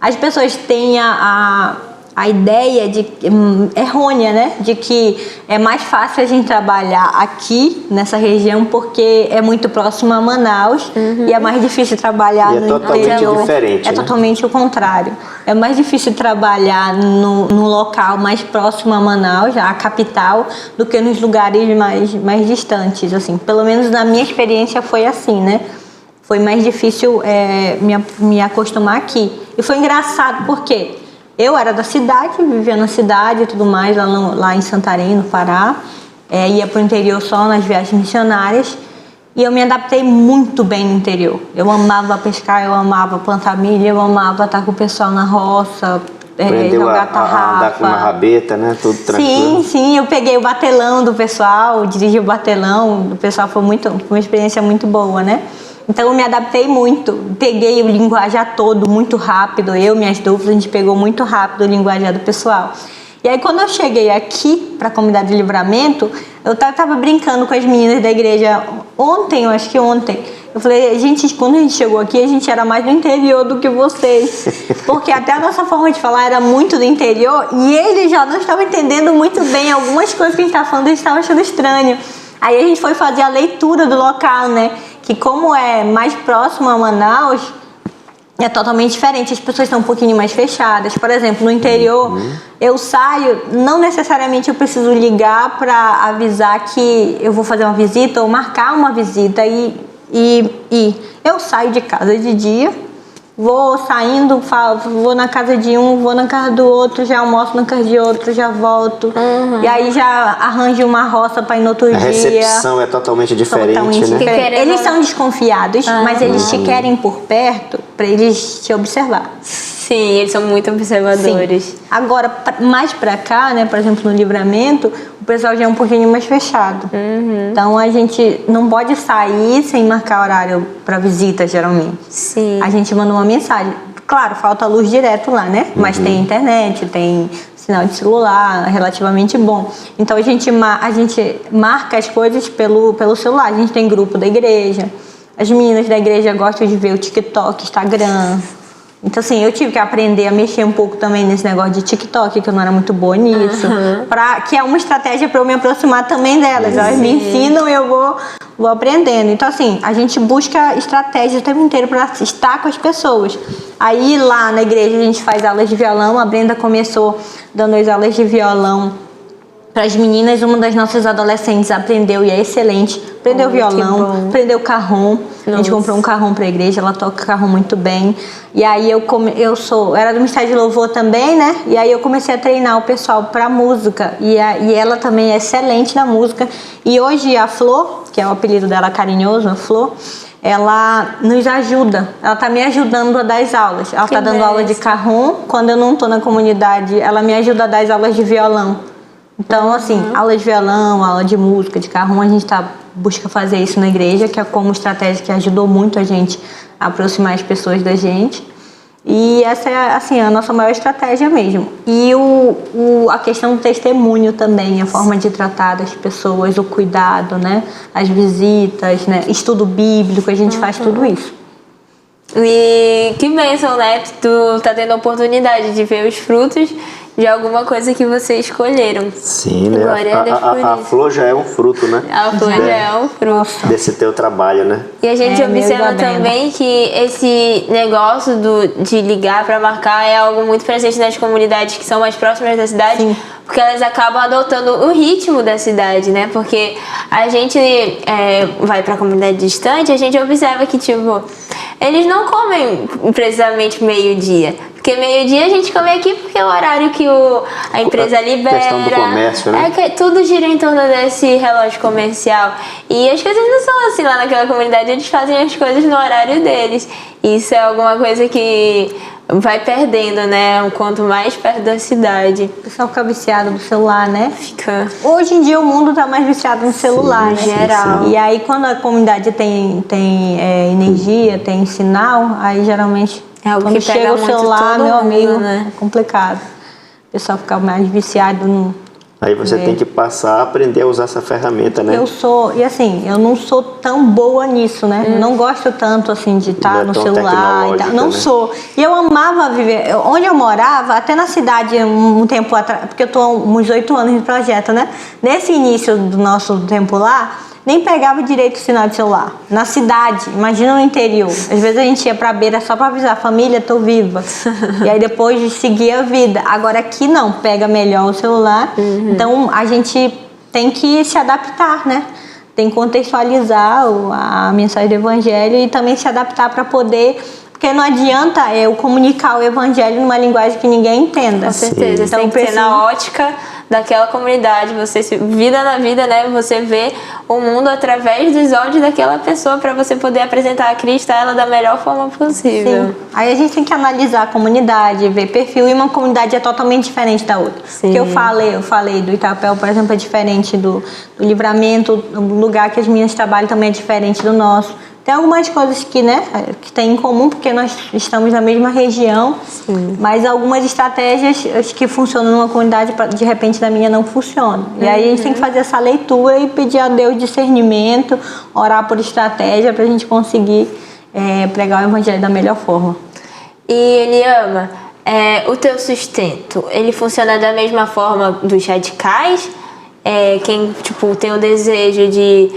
As pessoas têm a ideia errônea, né? De que é mais fácil a gente trabalhar aqui, nessa região, porque é muito próximo a Manaus e é mais difícil trabalhar no interior. É totalmente diferente, É né? totalmente o contrário. É mais difícil trabalhar no local mais próximo a Manaus, a capital, do que nos lugares mais distantes, assim. Pelo menos na minha experiência foi assim, né? Foi mais difícil me acostumar aqui. E foi engraçado porque eu era da cidade, vivia na cidade e tudo mais, lá em Santarém, no Pará. Ia para o interior só nas viagens missionárias. E eu me adaptei muito bem no interior. Eu amava pescar, eu amava plantar milho, eu amava estar com o pessoal na roça, jogar tarrafa. Andar com uma rabeta, né? Tudo tranquilo. Sim, eu peguei o batelão do pessoal, dirigi o batelão do pessoal, foi uma experiência muito boa, né? Então eu me adaptei muito, peguei o linguajar todo muito rápido, minhas dúvidas, a gente pegou muito rápido o linguajar do pessoal. E aí quando eu cheguei aqui para a comunidade de Livramento, eu tava brincando com as meninas da igreja eu acho que ontem. Eu falei, gente, quando a gente chegou aqui, a gente era mais do interior do que vocês. Porque até a nossa forma de falar era muito do interior e eles já não estavam entendendo muito bem algumas coisas que a gente estava falando, eles estavam achando estranho. Aí a gente foi fazer a leitura do local, né? Que como é mais próximo a Manaus, é totalmente diferente. As pessoas estão um pouquinho mais fechadas. Por exemplo, no interior, eu saio, não necessariamente eu preciso ligar para avisar que eu vou fazer uma visita ou marcar uma visita e eu saio de casa de dia, vou saindo, vou na casa de um, vou na casa do outro, já almoço na casa de outro, já volto. E aí já arranjo uma roça para ir no outro dia. A recepção é totalmente diferente, né? Eles são desconfiados, mas eles te querem por perto para eles te observar. Sim, eles são muito observadores. Sim. Agora, mais pra cá, né, por exemplo, no Livramento, o pessoal já é um pouquinho mais fechado. Então a gente não pode sair sem marcar horário para visita, geralmente. Sim. A gente manda uma mensagem. Claro, falta luz direto lá, né? Mas tem internet, tem sinal de celular relativamente bom. Então a gente marca as coisas pelo celular. A gente tem grupo da igreja. As meninas da igreja gostam de ver o TikTok, Instagram. Então, assim, eu tive que aprender a mexer um pouco também nesse negócio de TikTok, que eu não era muito boa nisso. Que é uma estratégia para eu me aproximar também delas. Elas me ensinam e eu vou aprendendo. Então, assim, a gente busca estratégias o tempo inteiro para estar com as pessoas. Aí, lá na igreja, a gente faz aulas de violão. A Brenda começou dando as aulas de violão para as meninas. Uma das nossas adolescentes aprendeu e é excelente. Aprendeu violão, aprendeu carrom. A gente comprou um carrom para a igreja, ela toca carrom muito bem. E aí eu era do Ministério de Louvor também, né? E aí eu comecei a treinar o pessoal para música. E ela também é excelente na música. E hoje a Flor, que é o apelido dela carinhoso, a Flor, ela nos ajuda. Ela tá me ajudando a dar as aulas. Ela tá dando aula de carrom. Quando eu não tô na comunidade, ela me ajuda a dar as aulas de violão. Então, assim, aula de violão, aula de música, de carrom, a gente busca fazer isso na igreja, que é como estratégia que ajudou muito a gente a aproximar as pessoas da gente. E essa é, assim, a nossa maior estratégia mesmo. E a questão do testemunho também, a forma de tratar das pessoas, o cuidado, né? As visitas, né? Estudo bíblico, a gente faz tudo isso. E que bênção, né? Tu tá tendo a oportunidade de ver os frutos de alguma coisa que vocês escolheram. Sim, né? Glória a Deus por A isso. flor já é um fruto, né? A flor já é um fruto. Desse teu trabalho, né? E a gente observa meio da também que esse negócio de ligar para marcar é algo muito presente nas comunidades que são mais próximas da cidade. Sim. Porque elas acabam adotando o ritmo da cidade, né? Porque a gente vai pra comunidade distante, a gente observa que, tipo, eles não comem precisamente meio-dia. Porque meio-dia a gente come aqui porque é o horário que a empresa libera. Questão do comércio, né? É que tudo gira em torno desse relógio comercial. E as coisas não são assim lá naquela comunidade, eles fazem as coisas no horário deles. Isso é alguma coisa que vai perdendo, né? Quanto mais perto da cidade. O pessoal fica viciado no celular, né? Fica. Hoje em dia o mundo tá mais viciado no celular, Sim, né? geral. E aí quando a comunidade tem energia, tem sinal, aí geralmente É algo quando que pega chega o muito celular, todo meu mundo, amigo, né? é complicado. O pessoal fica mais viciado Aí você tem que passar a aprender a usar essa ferramenta, né? Eu não sou tão boa nisso, né? Eu não gosto tanto, assim, de estar no celular e tal. Não sou. E eu amava viver, onde eu morava, até na cidade, um tempo atrás, porque eu tô há uns 8 anos de projeto, né? Nesse início do nosso tempo lá, nem pegava direito o sinal de celular. Na cidade, imagina no interior. Às vezes a gente ia pra beira só pra avisar, família, tô viva. E aí depois seguia a vida. Agora aqui não, pega melhor o celular. Então a gente tem que se adaptar, né? Tem que contextualizar a mensagem do evangelho e também se adaptar para poder... Porque não adianta eu comunicar o evangelho numa linguagem que ninguém entenda. Com certeza, então, tem que ser na ótica daquela comunidade, você vida na vida, né? Você vê o mundo através dos olhos daquela pessoa para você poder apresentar a Cristo a ela da melhor forma possível. Sim. Aí a gente tem que analisar a comunidade, ver perfil, e uma comunidade é totalmente diferente da outra. Sim. Porque eu falei do Itapéu, por exemplo, é diferente do Livramento, o lugar que as meninas trabalham também é diferente do nosso. Tem algumas coisas que, né, que tem em comum, porque nós estamos na mesma região. Sim. Mas algumas estratégias que funcionam numa comunidade, de repente, na minha não funcionam. E aí a gente tem que fazer essa leitura e pedir a Deus discernimento, orar por estratégia para a gente conseguir pregar o evangelho da melhor forma. E Eliama, o teu sustento, ele funciona da mesma forma dos radicais? Quem, tipo, tem o desejo de...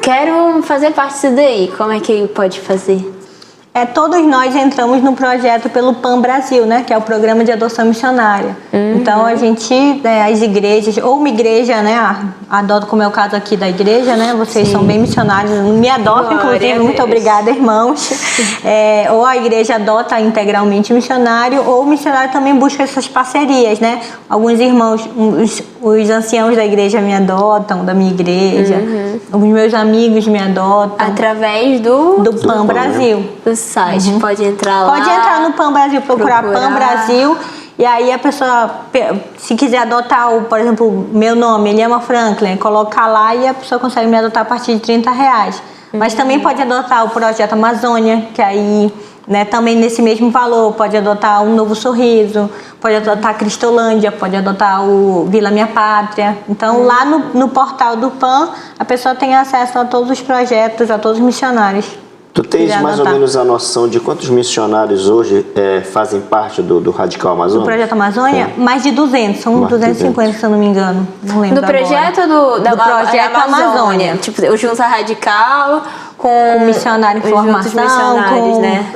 Quero fazer parte disso daí. Como é que ele pode fazer? Todos nós entramos no projeto pelo PAN Brasil, né? Que é o Programa de Adoção Missionária. Então a gente, as igrejas, ou uma igreja, né? Adota, como é o caso aqui da igreja, né? Vocês são bem missionários, me adotam, inclusive, muito obrigada, irmãos. Ou a igreja adota integralmente o missionário, ou o missionário também busca essas parcerias, né? Alguns irmãos, os anciãos da igreja me adotam, da minha igreja. Os meus amigos me adotam. Através do PAN Brasil. Do site, pode entrar lá. Pode entrar no PAN Brasil, procurar PAN Brasil. E aí a pessoa, se quiser adotar, por exemplo, meu nome, Eliama Franklin, colocar lá e a pessoa consegue me adotar a partir de R$30. Mas também pode adotar o Projeto Amazônia, que aí, né, também nesse mesmo valor, pode adotar um Novo Sorriso, pode adotar a Cristolândia, pode adotar o Vila Minha Pátria. Então lá no portal do PAN, a pessoa tem acesso a todos os projetos, a todos os missionários. Tu tens mais ou menos a noção de quantos missionários hoje fazem parte do Radical Amazônia? Do Projeto Amazônia? Mais de 200, são 250, se eu não me engano. Não lembro do projeto ou do Projeto Amazônia? Tipo, o Junta Radical com o missionário em formação,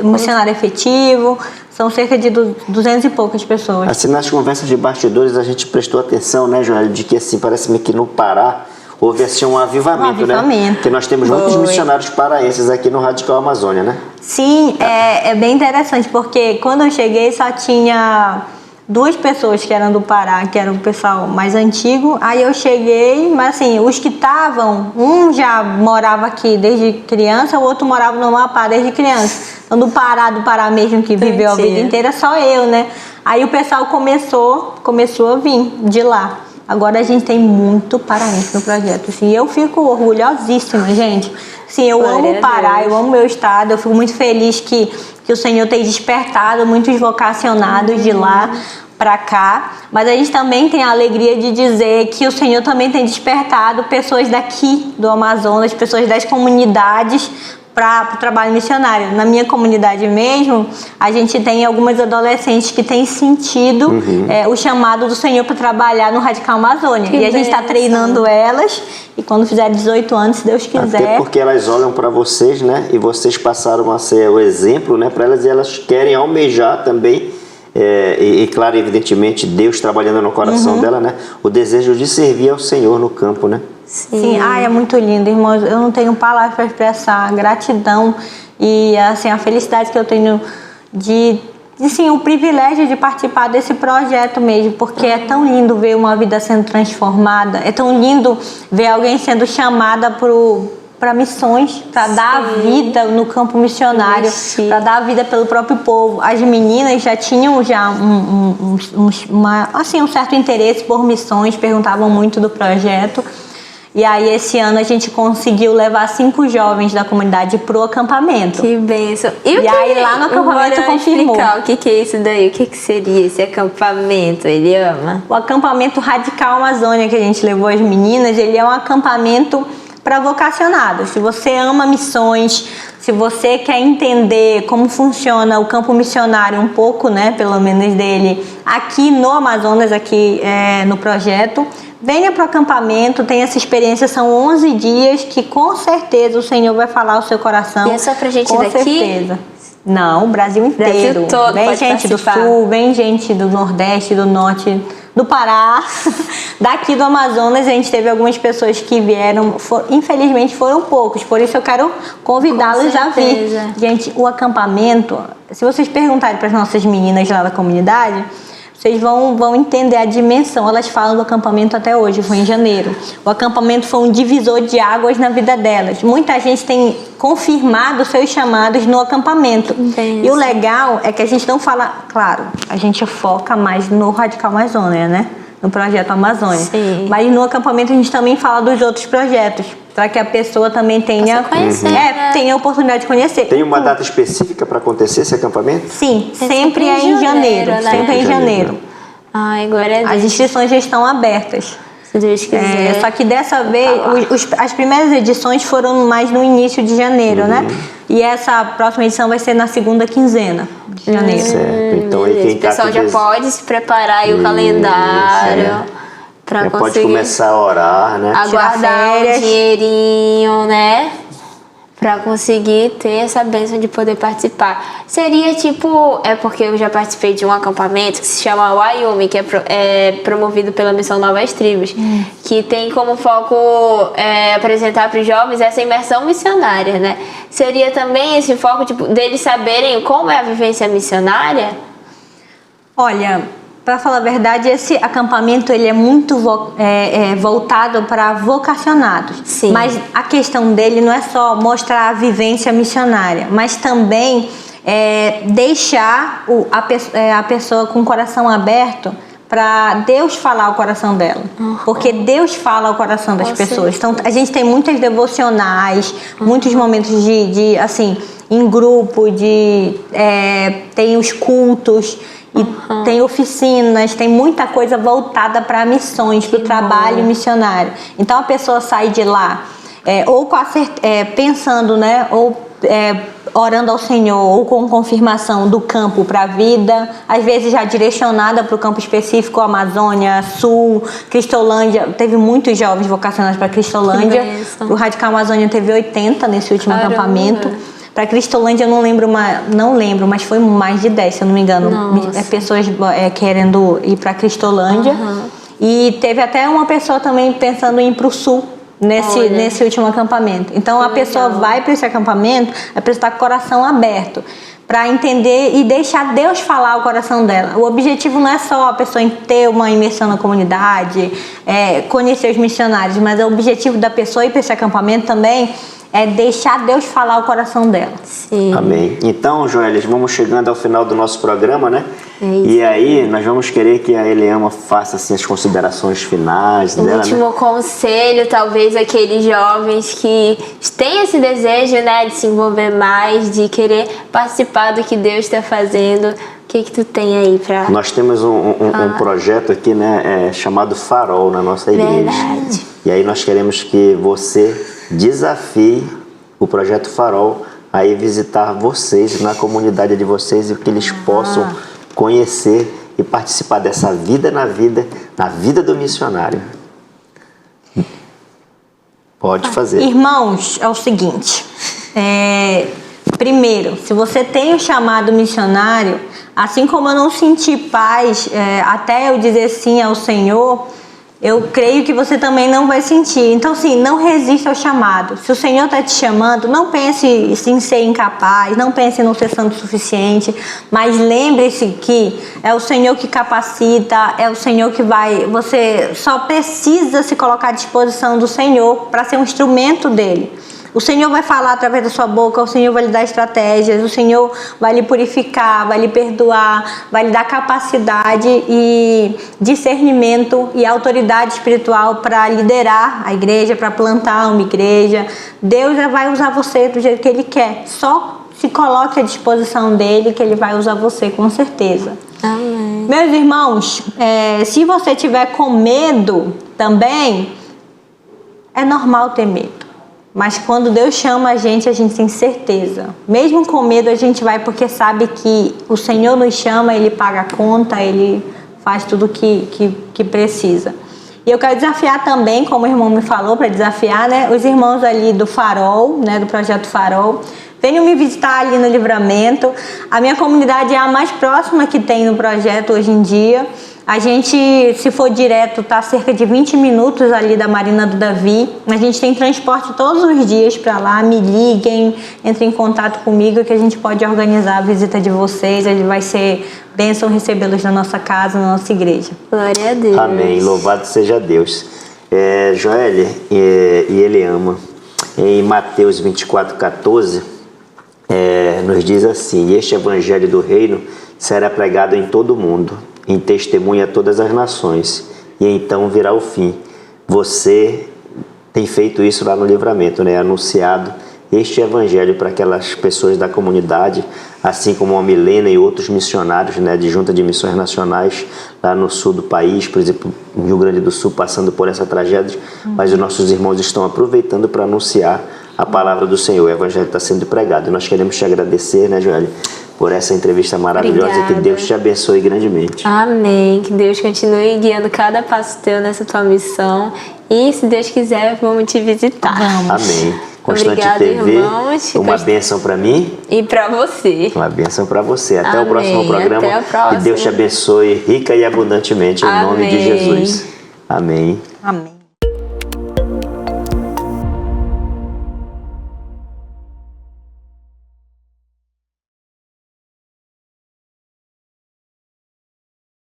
com o missionário efetivo. São cerca de 200 e poucas pessoas. Assim, nas conversas de bastidores, a gente prestou atenção, né, Joel, de que assim, parece-me que no Pará houve assim um avivamento, né? Porque nós temos muitos missionários paraenses aqui no Radical Amazônia, né? Sim, é bem interessante, porque quando eu cheguei só tinha 2 pessoas que eram do Pará, que era o pessoal mais antigo. Aí eu cheguei, mas assim, os que estavam, um já morava aqui desde criança, o outro morava no Amapá desde criança. Então do Pará mesmo, que viveu a vida inteira, só eu, né? Aí o pessoal começou a vir de lá. Agora a gente tem muito paraense no projeto, assim, eu fico orgulhosíssima, gente. Sim, eu amo o Pará, eu amo o meu estado, eu fico muito feliz que o Senhor tem despertado muitos vocacionados de lá para cá, mas a gente também tem a alegria de dizer que o Senhor também tem despertado pessoas daqui do Amazonas, pessoas das comunidades para o trabalho missionário. Na minha comunidade mesmo, a gente tem algumas adolescentes que têm sentido o chamado do Senhor para trabalhar no Radical Amazônia. E a gente está treinando elas, e quando fizer 18 anos, se Deus quiser... Até porque elas olham para vocês, né? E vocês passaram a ser o exemplo, né? Para elas, e elas querem almejar também, claro, evidentemente, Deus trabalhando no coração dela, né? O desejo de servir ao Senhor no campo, né? Sim, é muito lindo, irmãos. Eu não tenho palavras para expressar a gratidão e assim, a felicidade que eu tenho de sim, o privilégio de participar desse projeto mesmo, porque é tão lindo ver uma vida sendo transformada, é tão lindo ver alguém sendo chamada para missões, para dar a vida no campo missionário, para dar a vida pelo próprio povo. As meninas já tinham um certo interesse por missões, perguntavam muito do projeto. E aí, esse ano, a gente conseguiu levar 5 jovens da comunidade pro acampamento. Que bênção. E aí, lá no acampamento, confirmou. Explicar o que é isso daí? O que seria esse acampamento, Eliama? O acampamento Radical Amazônia, que a gente levou as meninas, ele é um acampamento para vocacionados. Se você ama missões, se você quer entender como funciona o campo missionário um pouco, né, pelo menos dele, aqui no Amazonas, aqui no projeto, venha para o acampamento, tenha essa experiência, são 11 dias que com certeza o Senhor vai falar ao seu coração. E é só pra gente com daqui? certeza. Não, o Brasil inteiro. Brasil todo vem pode gente participar. do Sul, vem gente do Nordeste, do Norte, do Pará, daqui do Amazonas. A gente teve algumas pessoas que vieram, infelizmente foram poucos, por isso eu quero convidá-los a vir. Gente, o acampamento, se vocês perguntarem para as nossas meninas lá da comunidade, vocês vão entender a dimensão. Elas falam do acampamento até hoje, foi em janeiro. O acampamento foi um divisor de águas na vida delas. Muita gente tem confirmado seus chamados no acampamento. Entendi. E o legal é que a gente não fala... Claro, a gente foca mais no Radical Amazônia, né? No projeto Amazônia. Sim. Mas no acampamento a gente também fala dos outros projetos, para que a pessoa também tenha, tenha a oportunidade de conhecer. Tem uma data específica para acontecer esse acampamento? Sim, sempre é em janeiro. Né? Sempre é em janeiro. Ai, glória a Deus. As inscrições já estão abertas. Se Deus quiser. Só que dessa vez, as primeiras edições foram mais no início de janeiro, né? E essa próxima edição vai ser na segunda quinzena de janeiro. Certo. Então aí quem O pessoal já pode se preparar aí o calendário para conseguir. Pode começar a orar, né? Aguardar o dinheirinho, né? Pra conseguir ter essa bênção de poder participar. Seria tipo... É porque eu já participei de um acampamento que se chama Wyoming, que é promovido pela Missão Novas Tribos, que tem como foco apresentar para os jovens essa imersão missionária, né? Seria também esse foco tipo, deles saberem como é a vivência missionária? Olha... Para falar a verdade, esse acampamento ele é muito voltado para vocacionados. Sim. Mas a questão dele não é só mostrar a vivência missionária, mas também deixar a pessoa com o coração aberto para Deus falar o coração dela. Porque Deus fala o coração das pessoas. Então, a gente tem muitas devocionais, muitos momentos de assim, em grupo, tem os cultos... E tem oficinas, tem muita coisa voltada para missões, para o trabalho missionário. Então a pessoa sai de lá pensando, né? Orando ao Senhor, ou com confirmação do campo para a vida, às vezes já direcionada para o campo específico, Amazônia, Sul, Cristolândia. Teve muitos jovens vocacionados para Cristolândia. O Radical Amazônia teve 80 nesse último acampamento. Para Cristolândia eu não lembro, mas foi mais de 10, se eu não me engano. Pessoas querendo ir para Cristolândia. E teve até uma pessoa também pensando em ir para o sul nesse último acampamento. Então a pessoa vai para esse acampamento, a pessoa está com o coração aberto para entender e deixar Deus falar o coração dela. O objetivo não é só a pessoa ter uma imersão na comunidade, conhecer os missionários, mas o objetivo da pessoa ir para esse acampamento também é deixar Deus falar o coração dela. Sim. Amém. Então, Joelis, vamos chegando ao final do nosso programa, né? E aí, nós vamos querer que a Eliama faça assim, as considerações finais dela, último conselho, talvez, aqueles jovens que têm esse desejo, né, de se envolver mais, de querer participar do que Deus está fazendo. O que tu tem aí pra... Nós temos um projeto aqui, né, chamado Farol na nossa igreja. Verdade. E aí nós queremos que você desafie o Projeto Farol a ir visitar vocês na comunidade de vocês e que eles possam conhecer e participar dessa vida na vida do missionário. Pode fazer. Irmãos, é o seguinte, primeiro, se você tem o chamado missionário, assim como eu não senti paz até eu dizer sim ao Senhor, eu creio que você também não vai sentir. Então, assim, não resista ao chamado. Se o Senhor está te chamando, não pense em ser incapaz, não pense em não ser santo o suficiente, mas lembre-se que é o Senhor que capacita, é o Senhor que vai... Você só precisa se colocar à disposição do Senhor para ser um instrumento dele. O Senhor vai falar através da sua boca, o Senhor vai lhe dar estratégias, o Senhor vai lhe purificar, vai lhe perdoar, vai lhe dar capacidade e discernimento e autoridade espiritual para liderar a igreja, para plantar uma igreja. Deus vai usar você do jeito que Ele quer. Só se coloque à disposição dEle que Ele vai usar você, com certeza. Amém. Meus irmãos, se você tiver com medo também, é normal ter medo. Mas quando Deus chama a gente tem certeza. Mesmo com medo a gente vai, porque sabe que o Senhor nos chama, Ele paga a conta, Ele faz tudo que precisa. E eu quero desafiar também, como o irmão me falou, para desafiar, né, os irmãos ali do Farol, né, do Projeto Farol. Venham me visitar ali no Livramento. A minha comunidade é a mais próxima que tem no projeto hoje em dia. A gente, se for direto, está a cerca de 20 minutos ali da Marina do Davi. A gente tem transporte todos os dias para lá. Me liguem, entrem em contato comigo que a gente pode organizar a visita de vocês. Ele vai ser bênção recebê-los na nossa casa, na nossa igreja. Glória a Deus. Amém. Louvado seja Deus. Joélia e ele ama. Em Mateus 24:14, nos diz assim: este evangelho do reino será pregado em todo o mundo, em testemunha a todas as nações, e então virá o fim. Você tem feito isso lá no Livramento, né? Anunciado este evangelho para aquelas pessoas da comunidade, assim como a Milena e outros missionários, né, de Junta de Missões Nacionais lá no sul do país, por exemplo, no Rio Grande do Sul, passando por essa tragédia, mas os nossos irmãos estão aproveitando para anunciar a palavra do Senhor. O evangelho está sendo pregado. E nós queremos te agradecer, né, Joélia, por essa entrevista maravilhosa. Obrigada. E que Deus te abençoe grandemente. Amém. Que Deus continue guiando cada passo teu nessa tua missão. E, se Deus quiser, vamos te visitar. Vamos. Amém. Constante Obrigada, TV, irmãos. uma bênção para mim. E para você. Uma bênção para você. Até Amém. o próximo programa. Até o próximo. Que Deus te abençoe rica e abundantemente, em nome de Amém. Jesus. Amém. Amém.